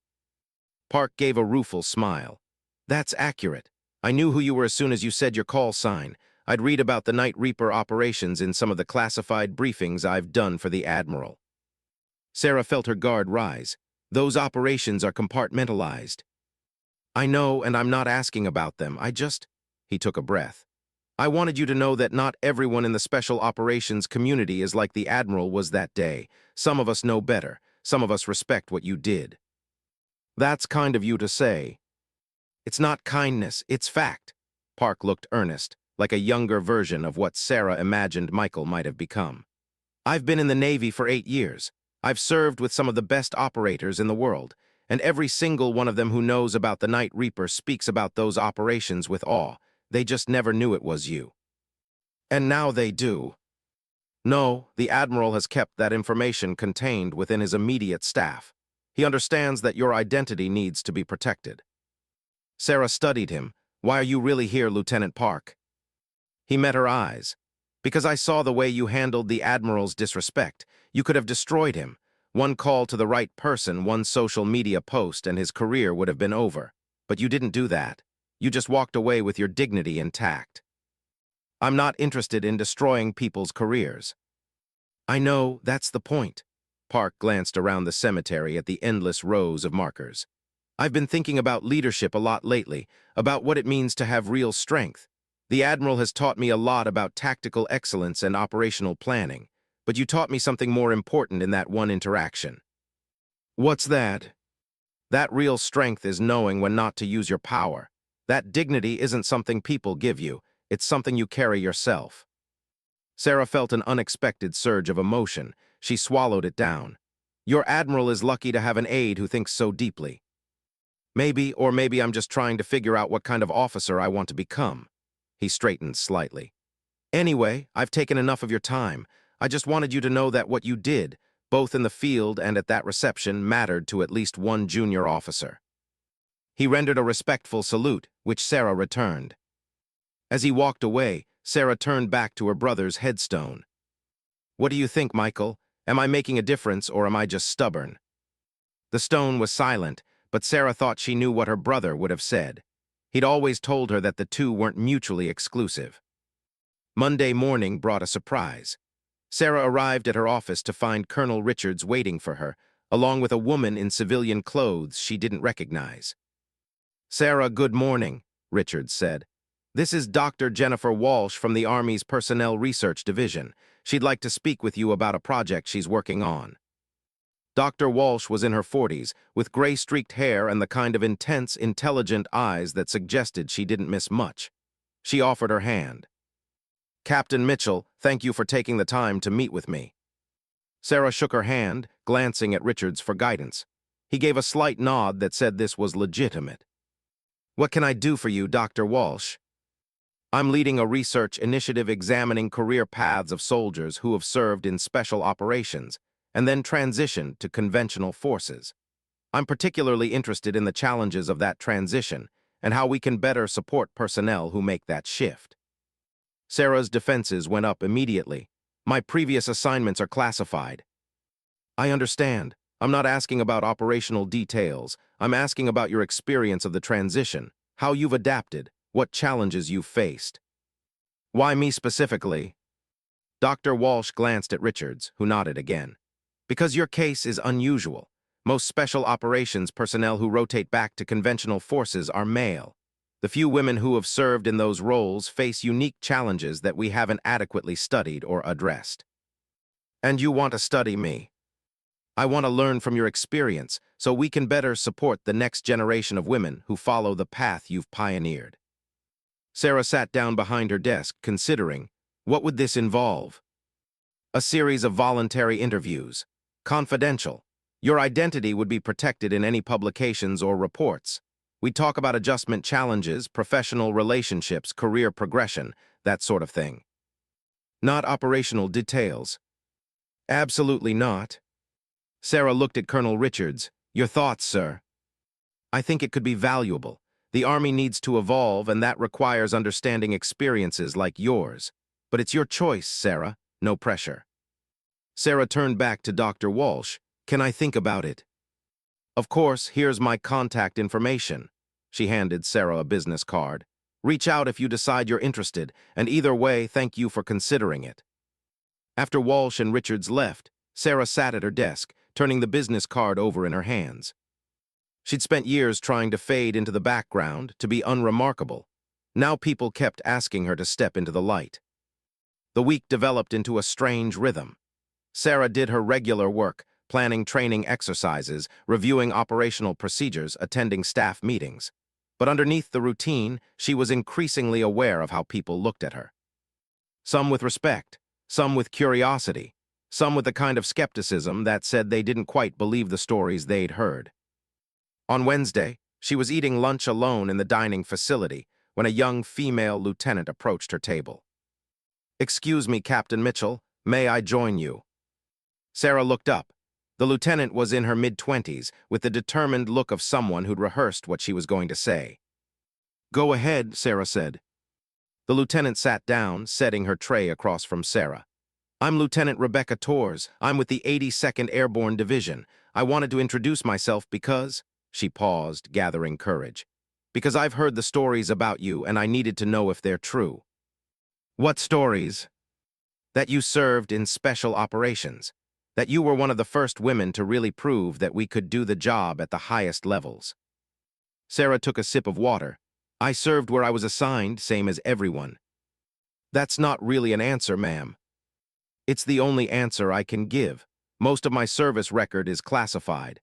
Park gave a rueful smile. That's accurate. I knew who you were as soon as you said your call sign. I'd read about the Night Reaper operations in some of the classified briefings I've done for the Admiral. Sarah felt her guard rise. Those operations are compartmentalized. I know, and I'm not asking about them. He took a breath. I wanted you to know that not everyone in the Special Operations community is like the Admiral was that day. Some of us know better. Some of us respect what you did. That's kind of you to say. It's not kindness, it's fact. Park looked earnest, like a younger version of what Sarah imagined Michael might have become. I've been in the Navy for 8 years. I've served with some of the best operators in the world, and every single one of them who knows about the Night Reaper speaks about those operations with awe. They just never knew it was you. And now they do. No, the Admiral has kept that information contained within his immediate staff. He understands that your identity needs to be protected. Sarah studied him. Why are you really here, Lieutenant Park? He met her eyes. Because I saw the way you handled the Admiral's disrespect. You could have destroyed him. One call to the right person, one social media post, and his career would have been over. But you didn't do that. You just walked away with your dignity intact. I'm not interested in destroying people's careers. I know, that's the point. Park glanced around the cemetery at the endless rows of markers. I've been thinking about leadership a lot lately, about what it means to have real strength. The Admiral has taught me a lot about tactical excellence and operational planning, but you taught me something more important in that one interaction. What's that? That real strength is knowing when not to use your power. That dignity isn't something people give you, it's something you carry yourself. Sarah felt an unexpected surge of emotion. She swallowed it down. Your Admiral is lucky to have an aide who thinks so deeply. Maybe I'm just trying to figure out what kind of officer I want to become. He straightened slightly. Anyway, I've taken enough of your time. I just wanted you to know that what you did, both in the field and at that reception, mattered to at least one junior officer. He rendered a respectful salute, which Sarah returned. As he walked away, Sarah turned back to her brother's headstone. What do you think, Michael? Am I making a difference, or am I just stubborn? The stone was silent, but Sarah thought she knew what her brother would have said. He'd always told her that the two weren't mutually exclusive. Monday morning brought a surprise. Sarah arrived at her office to find Colonel Richards waiting for her, along with a woman in civilian clothes she didn't recognize. Sarah, good morning, Richards said. This is Dr. Jennifer Walsh from the Army's Personnel Research Division. She'd like to speak with you about a project she's working on. Dr. Walsh was in her 40s, with gray-streaked hair and the kind of intense, intelligent eyes that suggested she didn't miss much. She offered her hand. Captain Mitchell, thank you for taking the time to meet with me. Sarah shook her hand, glancing at Richards for guidance. He gave a slight nod that said this was legitimate. What can I do for you, Dr. Walsh? I'm leading a research initiative examining career paths of soldiers who have served in special operations and then transitioned to conventional forces. I'm particularly interested in the challenges of that transition and how we can better support personnel who make that shift. Sarah's defenses went up immediately. My previous assignments are classified. I understand. I'm not asking about operational details. I'm asking about your experience of the transition, how you've adapted, what challenges you've faced. Why me specifically? Dr. Walsh glanced at Richards, who nodded again. Because your case is unusual. Most special operations personnel who rotate back to conventional forces are male. The few women who have served in those roles face unique challenges that we haven't adequately studied or addressed. And you want to study me? I want to learn from your experience so we can better support the next generation of women who follow the path you've pioneered. Sarah sat down behind her desk, considering, what would this involve? A series of voluntary interviews. Confidential. Your identity would be protected in any publications or reports. We'd talk about adjustment challenges, professional relationships, career progression, that sort of thing. Not operational details. Absolutely not. Sarah looked at Colonel Richards. Your thoughts, sir? I think it could be valuable. The Army needs to evolve, and that requires understanding experiences like yours. But it's your choice, Sarah. No pressure. Sarah turned back to Dr. Walsh. Can I think about it? Of course, here's my contact information. She handed Sarah a business card. Reach out if you decide you're interested, and either way, thank you for considering it. After Walsh and Richards left, Sarah sat at her desk, turning the business card over in her hands. She'd spent years trying to fade into the background, to be unremarkable. Now people kept asking her to step into the light. The week developed into a strange rhythm. Sarah did her regular work, planning training exercises, reviewing operational procedures, attending staff meetings. But underneath the routine, she was increasingly aware of how people looked at her. Some with respect, some with curiosity, some with the kind of skepticism that said they didn't quite believe the stories they'd heard. On Wednesday, she was eating lunch alone in the dining facility when a young female lieutenant approached her table. "Excuse me, Captain Mitchell, may I join you?" Sarah looked up. The lieutenant was in her mid-20s, with the determined look of someone who'd rehearsed what she was going to say. "Go ahead," Sarah said. The lieutenant sat down, setting her tray across from Sarah. "I'm Lieutenant Rebecca Torres. I'm with the 82nd Airborne Division. I wanted to introduce myself because—" She paused, gathering courage. "Because I've heard the stories about you, and I needed to know if they're true." "What stories?" "That you served in special operations. That you were one of the first women to really prove that we could do the job at the highest levels." Sarah took a sip of water. "I served where I was assigned, same as everyone." "That's not really an answer, ma'am." "It's the only answer I can give. Most of my service record is classified."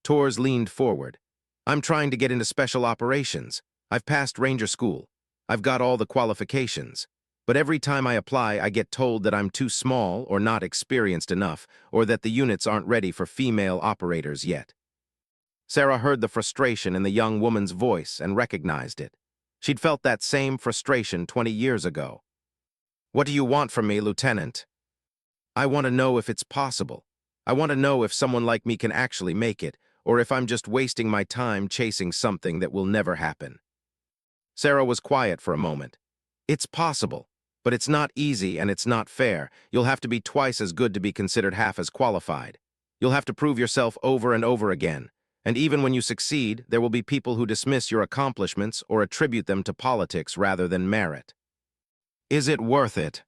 Torres leaned forward. "I'm trying to get into special operations. I've passed Ranger School. I've got all the qualifications. But every time I apply, I get told that I'm too small or not experienced enough, or that the units aren't ready for female operators yet." Sarah heard the frustration in the young woman's voice and recognized it. She'd felt that same frustration 20 years ago. "What do you want from me, Lieutenant?" "I want to know if it's possible. I want to know if someone like me can actually make it, or if I'm just wasting my time chasing something that will never happen." Sarah was quiet for a moment. "It's possible. But it's not easy and it's not fair. You'll have to be twice as good to be considered half as qualified. You'll have to prove yourself over and over again. And even when you succeed, there will be people who dismiss your accomplishments or attribute them to politics rather than merit." "Is it worth it?"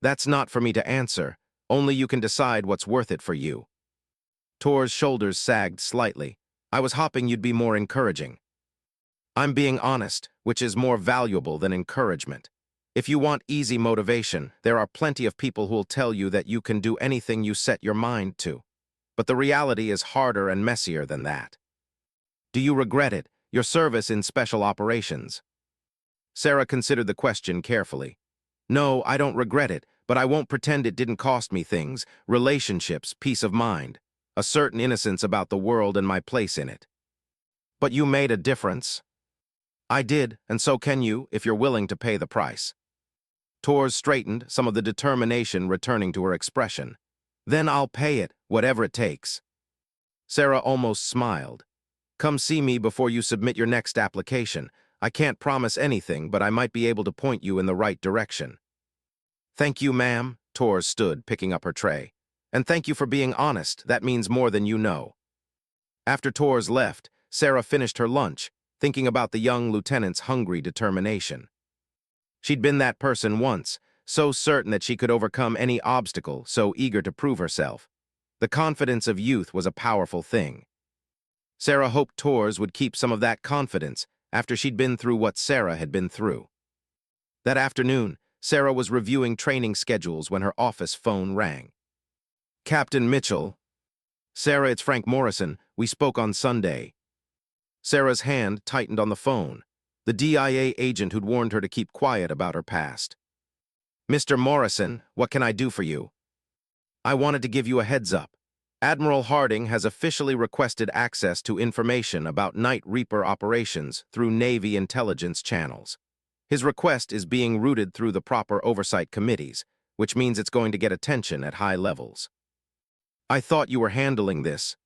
"That's not for me to answer. Only you can decide what's worth it for you." Tor's shoulders sagged slightly. "I was hoping you'd be more encouraging." "I'm being honest, which is more valuable than encouragement. If you want easy motivation, there are plenty of people who'll tell you that you can do anything you set your mind to. But the reality is harder and messier than that." "Do you regret it, your service in special operations?" Sarah considered the question carefully. "No, I don't regret it, but I won't pretend it didn't cost me things, relationships, peace of mind, a certain innocence about the world and my place in it." "But you made a difference." "I did, and so can you, if you're willing to pay the price." Torres straightened, some of the determination returning to her expression. "Then I'll pay it, whatever it takes." Sarah almost smiled. "Come see me before you submit your next application. I can't promise anything, but I might be able to point you in the right direction." "Thank you, ma'am." Torres stood, picking up her tray. "And thank you for being honest. That means more than you know." After Torres left, Sarah finished her lunch, thinking about the young lieutenant's hungry determination. She'd been that person once, so certain that she could overcome any obstacle, so eager to prove herself. The confidence of youth was a powerful thing. Sarah hoped Torres would keep some of that confidence after she'd been through what Sarah had been through. That afternoon, Sarah was reviewing training schedules when her office phone rang. "Captain Mitchell." "Sarah, it's Frank Morrison. We spoke on Sunday." Sarah's hand tightened on the phone. The DIA agent who'd warned her to keep quiet about her past. "Mr. Morrison, what can I do for you?" "I wanted to give you a heads up. Admiral Harding has officially requested access to information about Night Reaper operations through Navy intelligence channels. His request is being routed through the proper oversight committees, which means it's going to get attention at high levels." "I thought you were handling this."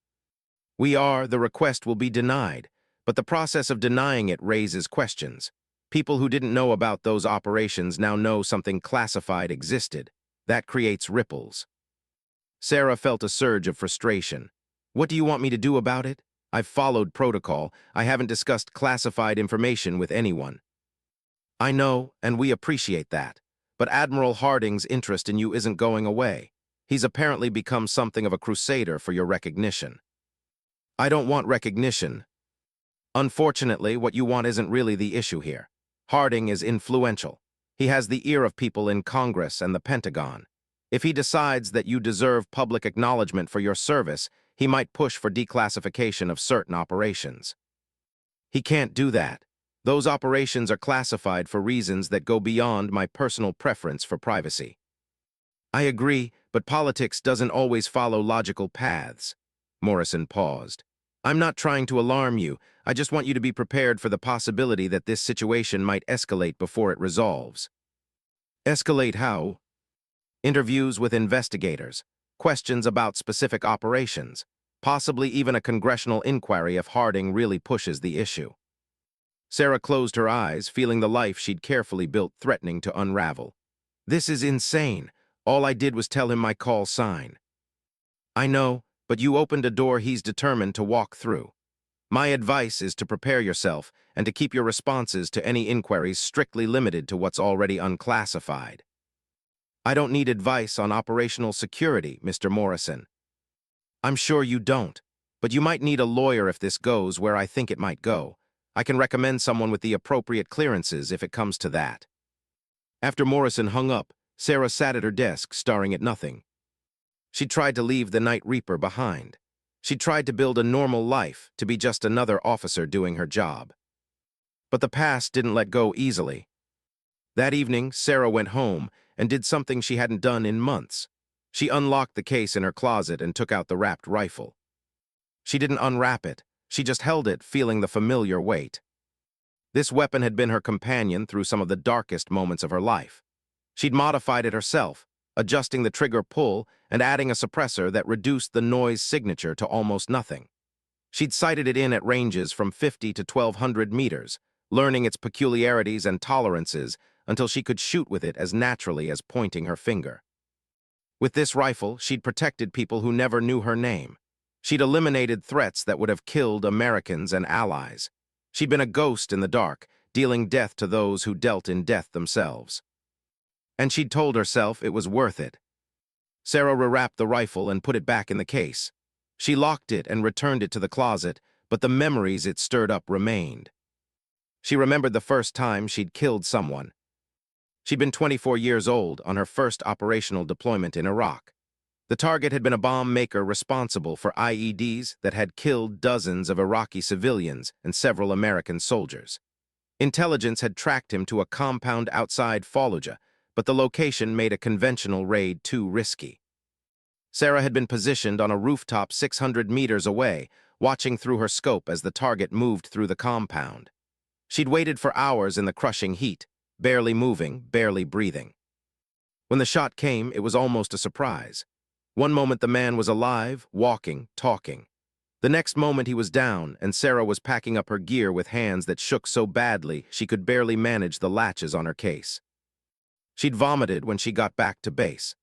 "We are. The request will be denied, but the process of denying it raises questions. People who didn't know about those operations now know something classified existed. That creates ripples. Sarah felt a surge of frustration. What do you want me to do about it? I've followed protocol. I haven't discussed classified information with anyone. I know, and we appreciate that. But Admiral Harding's interest in you isn't going away. He's apparently become something of a crusader for your recognition. I don't want recognition. Unfortunately, what you want isn't really the issue here. Harding is influential. He has the ear of people in Congress and the Pentagon. If he decides that you deserve public acknowledgement for your service, he might push for declassification of certain operations. He can't do that. Those operations are classified for reasons that go beyond my personal preference for privacy. I agree, but politics doesn't always follow logical paths. Morrison paused. I'm not trying to alarm you. I just want you to be prepared for the possibility that this situation might escalate before it resolves. Escalate how? Interviews with investigators, questions about specific operations, possibly even a congressional inquiry if Harding really pushes the issue. Sarah closed her eyes, feeling the life she'd carefully built threatening to unravel. This is insane. All I did was tell him my call sign. I know, but you opened a door he's determined to walk through. My advice is to prepare yourself and to keep your responses to any inquiries strictly limited to what's already unclassified. I don't need advice on operational security, Mr. Morrison. I'm sure you don't, but you might need a lawyer if this goes where I think it might go. I can recommend someone with the appropriate clearances if it comes to that. After Morrison hung up, Sarah sat at her desk, staring at nothing. She tried to leave the Night Reaper behind. She tried to build a normal life, to be just another officer doing her job. But the past didn't let go easily. That evening, Sarah went home and did something she hadn't done in months. She unlocked the case in her closet and took out the wrapped rifle. She didn't unwrap it. She just held it, feeling the familiar weight. This weapon had been her companion through some of the darkest moments of her life. She'd modified it herself, adjusting the trigger pull and adding a suppressor that reduced the noise signature to almost nothing. She'd sighted it in at ranges from 50 to 1,200 meters, learning its peculiarities and tolerances until she could shoot with it as naturally as pointing her finger. With this rifle, she'd protected people who never knew her name. She'd eliminated threats that would have killed Americans and allies. She'd been a ghost in the dark, dealing death to those who dealt in death themselves. And she'd told herself it was worth it. Sarah rewrapped the rifle and put it back in the case. She locked it and returned it to the closet, but the memories it stirred up remained. She remembered the first time she'd killed someone. She'd been 24 years old on her first operational deployment in Iraq. The target had been a bomb maker responsible for IEDs that had killed dozens of Iraqi civilians and several American soldiers. Intelligence had tracked him to a compound outside Fallujah, but the location made a conventional raid too risky. Sarah had been positioned on a rooftop 600 meters away, watching through her scope as the target moved through the compound. She'd waited for hours in the crushing heat, barely moving, barely breathing. When the shot came, it was almost a surprise. One moment the man was alive, walking, talking. The next moment he was down, and Sarah was packing up her gear with hands that shook so badly she could barely manage the latches on her case. She'd vomited when she got back to base.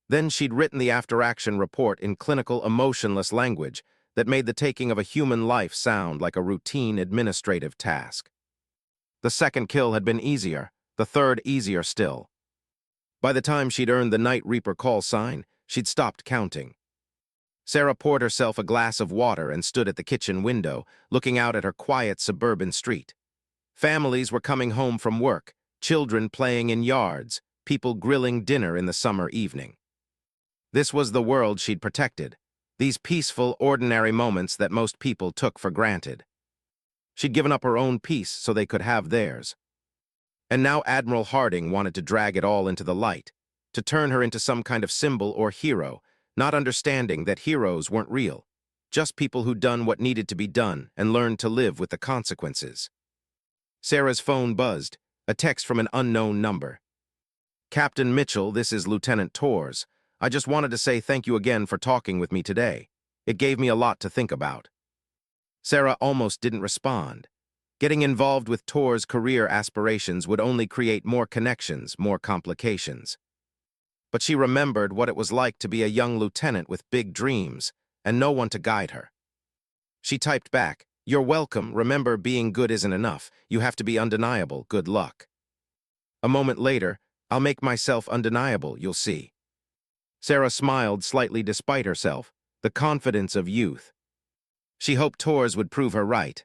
Then she'd written the after-action report in clinical, emotionless language that made the taking of a human life sound like a routine administrative task. The second kill had been easier, the third easier still. By the time she'd earned the Night Reaper call sign, she'd stopped counting. Sarah poured herself a glass of water and stood at the kitchen window, looking out at her quiet suburban street. Families were coming home from work, children playing in yards, people grilling dinner in the summer evening. This was the world she'd protected, these peaceful, ordinary moments that most people took for granted. She'd given up her own peace so they could have theirs. And now Admiral Harding wanted to drag it all into the light, to turn her into some kind of symbol or hero, not understanding that heroes weren't real, just people who'd done what needed to be done and learned to live with the consequences. Sarah's phone buzzed, a text from an unknown number. Captain Mitchell, this is Lieutenant Torres. I just wanted to say thank you again for talking with me today. It gave me a lot to think about. Sarah almost didn't respond. Getting involved with Tor's career aspirations would only create more connections, more complications. But she remembered what it was like to be a young lieutenant with big dreams, and no one to guide her. She typed back, "You're welcome. Remember, being good isn't enough. You have to be undeniable. Good luck." A moment later, "I'll make myself undeniable, you'll see." Sarah smiled slightly despite herself, the confidence of youth. She hoped Tors would prove her right.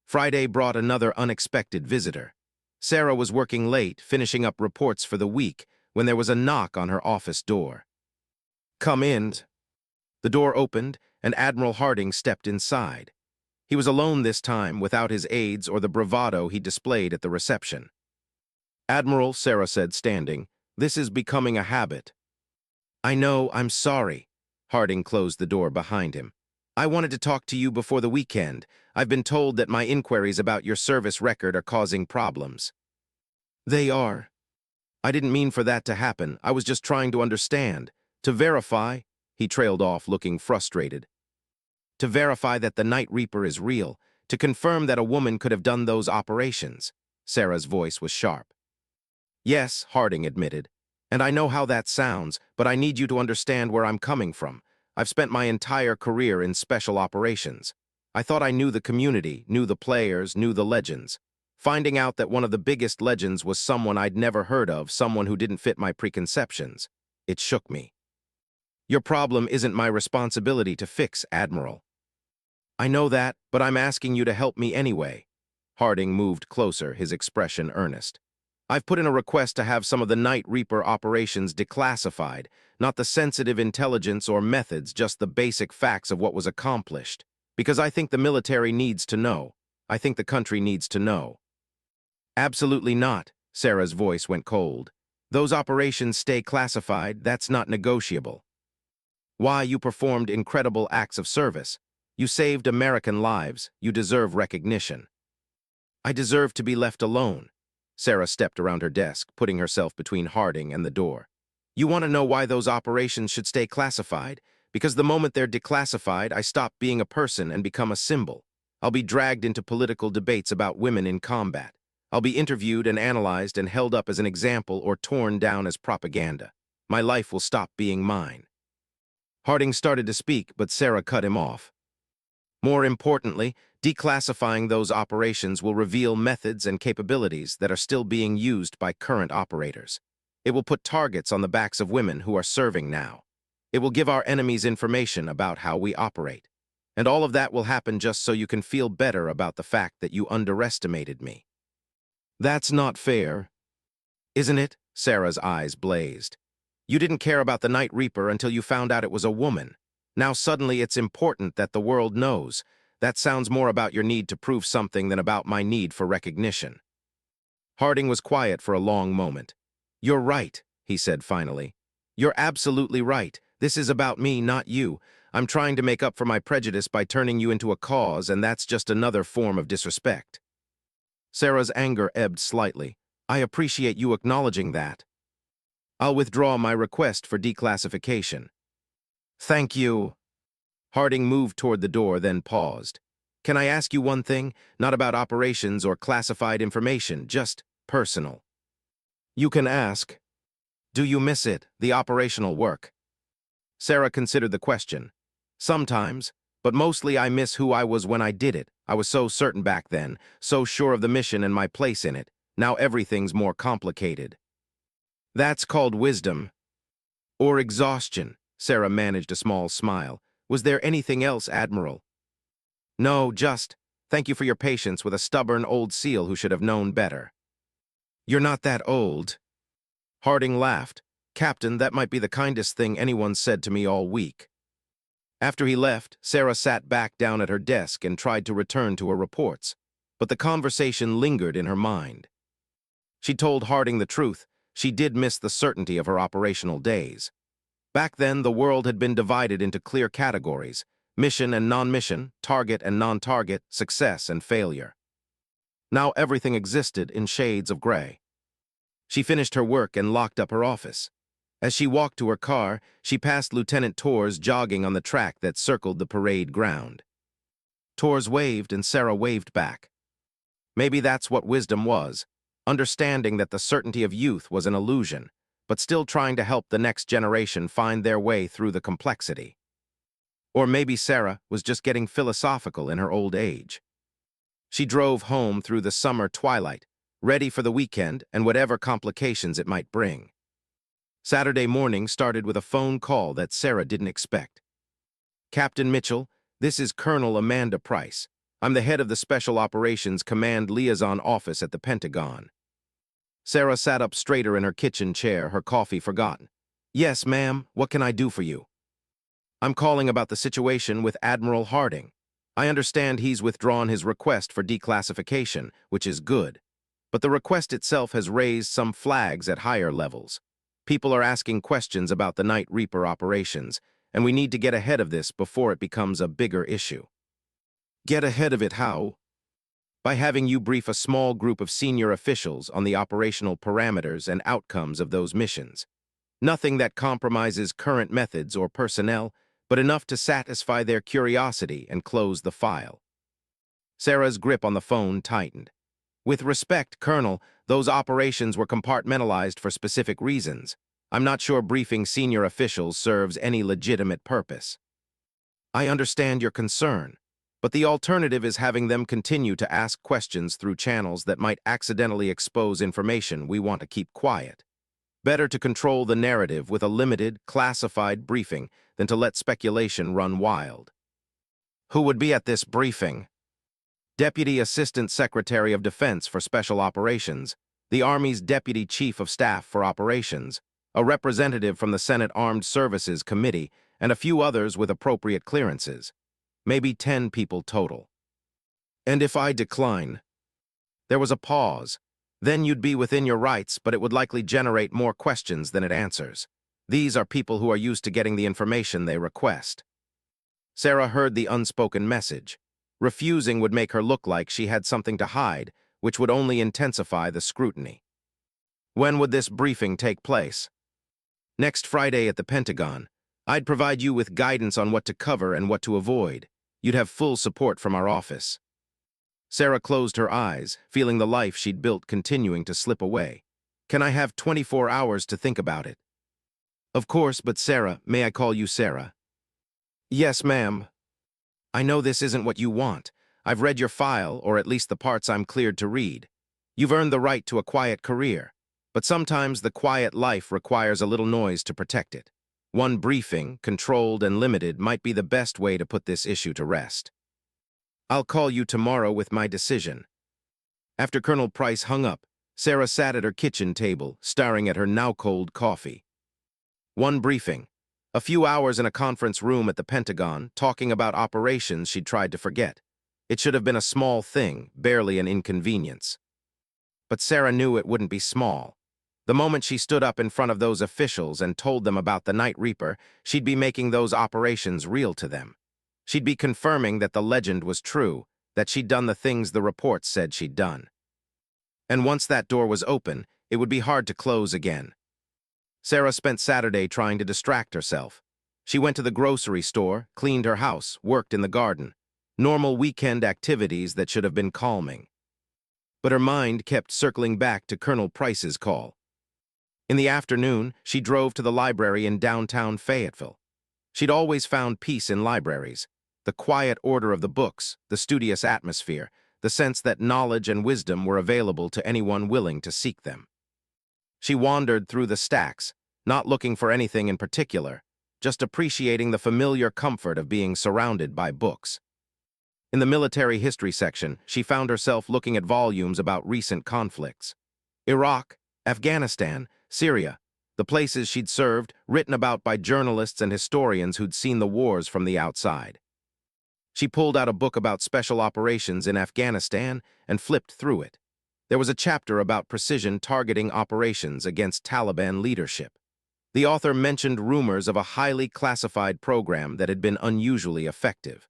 Friday brought another unexpected visitor. Sarah was working late, finishing up reports for the week, when there was a knock on her office door. "Come in." The door opened, and Admiral Harding stepped inside. He was alone this time, without his aides or the bravado he displayed at the reception. "Admiral," Sarah said, standing, "this is becoming a habit." "I know, I'm sorry." Harding closed the door behind him. "I wanted to talk to you before the weekend. I've been told that my inquiries about your service record are causing problems." "They are." "I didn't mean for that to happen. I was just trying to understand. To verify," he trailed off, looking frustrated. "To verify that the Night Reaper is real. To confirm that a woman could have done those operations." Sarah's voice was sharp. "Yes," Harding admitted. "And I know how that sounds, but I need you to understand where I'm coming from. I've spent my entire career in special operations. I thought I knew the community, knew the players, knew the legends. Finding out that one of the biggest legends was someone I'd never heard of, someone who didn't fit my preconceptions, it shook me. Your problem isn't my responsibility to fix, Admiral." "I know that, but I'm asking you to help me anyway." Harding moved closer, his expression earnest. "I've put in a request to have some of the Night Reaper operations declassified, not the sensitive intelligence or methods, just the basic facts of what was accomplished. Because I think the military needs to know. I think the country needs to know." "Absolutely not." Sarah's voice went cold. "Those operations stay classified. That's not negotiable. Why, you performed incredible acts of service. You saved American lives. You deserve recognition." "I deserve to be left alone." Sarah stepped around her desk, putting herself between Harding and the door. "You want to know why those operations should stay classified? Because the moment they're declassified, I stop being a person and become a symbol. I'll be dragged into political debates about women in combat. I'll be interviewed and analyzed and held up as an example or torn down as propaganda. My life will stop being mine." Harding started to speak, but Sarah cut him off. "More importantly, declassifying those operations will reveal methods and capabilities that are still being used by current operators. It will put targets on the backs of women who are serving now. It will give our enemies information about how we operate. And all of that will happen just so you can feel better about the fact that you underestimated me." "That's not fair." "Isn't it?" Sarah's eyes blazed. "You didn't care about the Night Reaper until you found out it was a woman. Now suddenly it's important that the world knows. That sounds more about your need to prove something than about my need for recognition." Harding was quiet for a long moment. "You're right," he said finally. "You're absolutely right. This is about me, not you. I'm trying to make up for my prejudice by turning you into a cause, and that's just another form of disrespect." Sarah's anger ebbed slightly. "I appreciate you acknowledging that. I'll withdraw my request for declassification." "Thank you." Harding moved toward the door, then paused. "Can I ask you one thing? Not about operations or classified information, just personal." "You can ask." "Do you miss it, the operational work?" Sarah considered the question. "Sometimes, but mostly I miss who I was when I did it. I was so certain back then, so sure of the mission and my place in it. Now everything's more complicated." "That's called wisdom." "Or exhaustion." Sarah managed a small smile. "Was there anything else, Admiral?" "No, just, thank you for your patience with a stubborn old SEAL who should have known better." "You're not that old." Harding laughed. "Captain, that might be the kindest thing anyone said to me all week." After he left, Sarah sat back down at her desk and tried to return to her reports, but the conversation lingered in her mind. She told Harding the truth. She did miss the certainty of her operational days. Back then, the world had been divided into clear categories: mission and non-mission, target and non-target, success and failure. Now everything existed in shades of gray. She finished her work and locked up her office. As she walked to her car, she passed Lieutenant Tors jogging on the track that circled the parade ground. Tors waved and Sarah waved back. Maybe that's what wisdom was, understanding that the certainty of youth was an illusion, but still trying to help the next generation find their way through the complexity. Or maybe Sarah was just getting philosophical in her old age. She drove home through the summer twilight, ready for the weekend and whatever complications it might bring. Saturday morning started with a phone call that Sarah didn't expect. "Captain Mitchell, this is Colonel Amanda Price. I'm the head of the Special Operations Command Liaison Office at the Pentagon." Sarah sat up straighter in her kitchen chair, her coffee forgotten. "Yes, ma'am, what can I do for you?" "I'm calling about the situation with Admiral Harding. I understand he's withdrawn his request for declassification, which is good. But the request itself has raised some flags at higher levels. People are asking questions about the Night Reaper operations, and we need to get ahead of this before it becomes a bigger issue." "Get ahead of it how?" "By having you brief a small group of senior officials on the operational parameters and outcomes of those missions. Nothing that compromises current methods or personnel, but enough to satisfy their curiosity and close the file." Sarah's grip on the phone tightened. "With respect, Colonel, those operations were compartmentalized for specific reasons. I'm not sure briefing senior officials serves any legitimate purpose." "I understand your concern, but the alternative is having them continue to ask questions through channels that might accidentally expose information we want to keep quiet. Better to control the narrative with a limited, classified briefing than to let speculation run wild." "Who would be at this briefing?" "Deputy Assistant Secretary of Defense for Special Operations, the Army's Deputy Chief of Staff for Operations, a representative from the Senate Armed Services Committee, and a few others with appropriate clearances. Maybe 10 people total." "And if I decline?" There was a pause. "Then you'd be within your rights, but it would likely generate more questions than it answers. These are people who are used to getting the information they request." Sarah heard the unspoken message. Refusing would make her look like she had something to hide, which would only intensify the scrutiny. "When would this briefing take place?" "Next Friday at the Pentagon. I'd provide you with guidance on what to cover and what to avoid. You'd have full support from our office." Sarah closed her eyes, feeling the life she'd built continuing to slip away. "Can I have 24 hours to think about it?" "Of course, but Sarah, may I call you Sarah?" "Yes, ma'am." "I know this isn't what you want. I've read your file, or at least the parts I'm cleared to read. You've earned the right to a quiet career, but sometimes the quiet life requires a little noise to protect it. One briefing, controlled and limited, might be the best way to put this issue to rest. I'll call you tomorrow with my decision." After Colonel Price hung up, Sarah sat at her kitchen table, staring at her now-cold coffee. One briefing. A few hours in a conference room at the Pentagon, talking about operations she'd tried to forget. It should have been a small thing, barely an inconvenience. But Sarah knew it wouldn't be small. The moment she stood up in front of those officials and told them about the Night Reaper, she'd be making those operations real to them. She'd be confirming that the legend was true, that she'd done the things the reports said she'd done. And once that door was open, it would be hard to close again. Sarah spent Saturday trying to distract herself. She went to the grocery store, cleaned her house, worked in the garden. Normal weekend activities that should have been calming. But her mind kept circling back to Colonel Price's call. In the afternoon, she drove to the library in downtown Fayetteville. She'd always found peace in libraries. The quiet order of the books, the studious atmosphere, the sense that knowledge and wisdom were available to anyone willing to seek them. She wandered through the stacks, not looking for anything in particular, just appreciating the familiar comfort of being surrounded by books. In the military history section, she found herself looking at volumes about recent conflicts. Iraq, Afghanistan, Syria, the places she'd served, written about by journalists and historians who'd seen the wars from the outside. She pulled out a book about special operations in Afghanistan and flipped through it. There was a chapter about precision targeting operations against Taliban leadership. The author mentioned rumors of a highly classified program that had been unusually effective.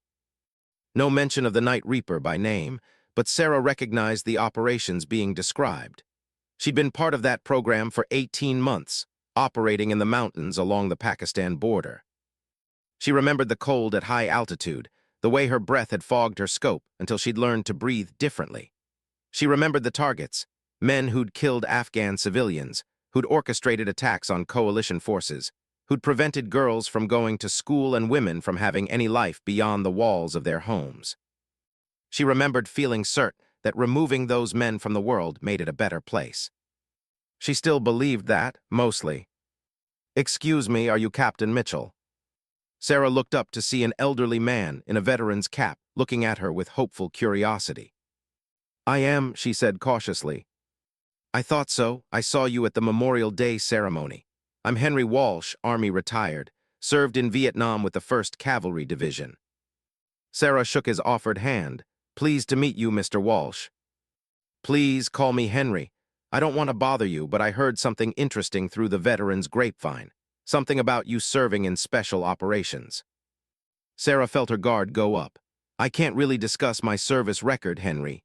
No mention of the Night Reaper by name, but Sarah recognized the operations being described. She'd been part of that program for 18 months, operating in the mountains along the Pakistan border. She remembered the cold at high altitude, the way her breath had fogged her scope until she'd learned to breathe differently. She remembered the targets, men who'd killed Afghan civilians, who'd orchestrated attacks on coalition forces, who'd prevented girls from going to school and women from having any life beyond the walls of their homes. She remembered feeling certain that removing those men from the world made it a better place. She still believed that, mostly. "Excuse me, are you Captain Mitchell?" Sarah looked up to see an elderly man in a veteran's cap looking at her with hopeful curiosity. "I am," she said cautiously. "I thought so. I saw you at the Memorial Day ceremony. I'm Henry Walsh, Army retired, served in Vietnam with the 1st Cavalry Division." Sarah shook his offered hand. "Pleased to meet you, Mr. Walsh." "Please call me Henry. I don't want to bother you, but I heard something interesting through the veteran's grapevine. Something about you serving in special operations." Sarah felt her guard go up. "I can't really discuss my service record, Henry.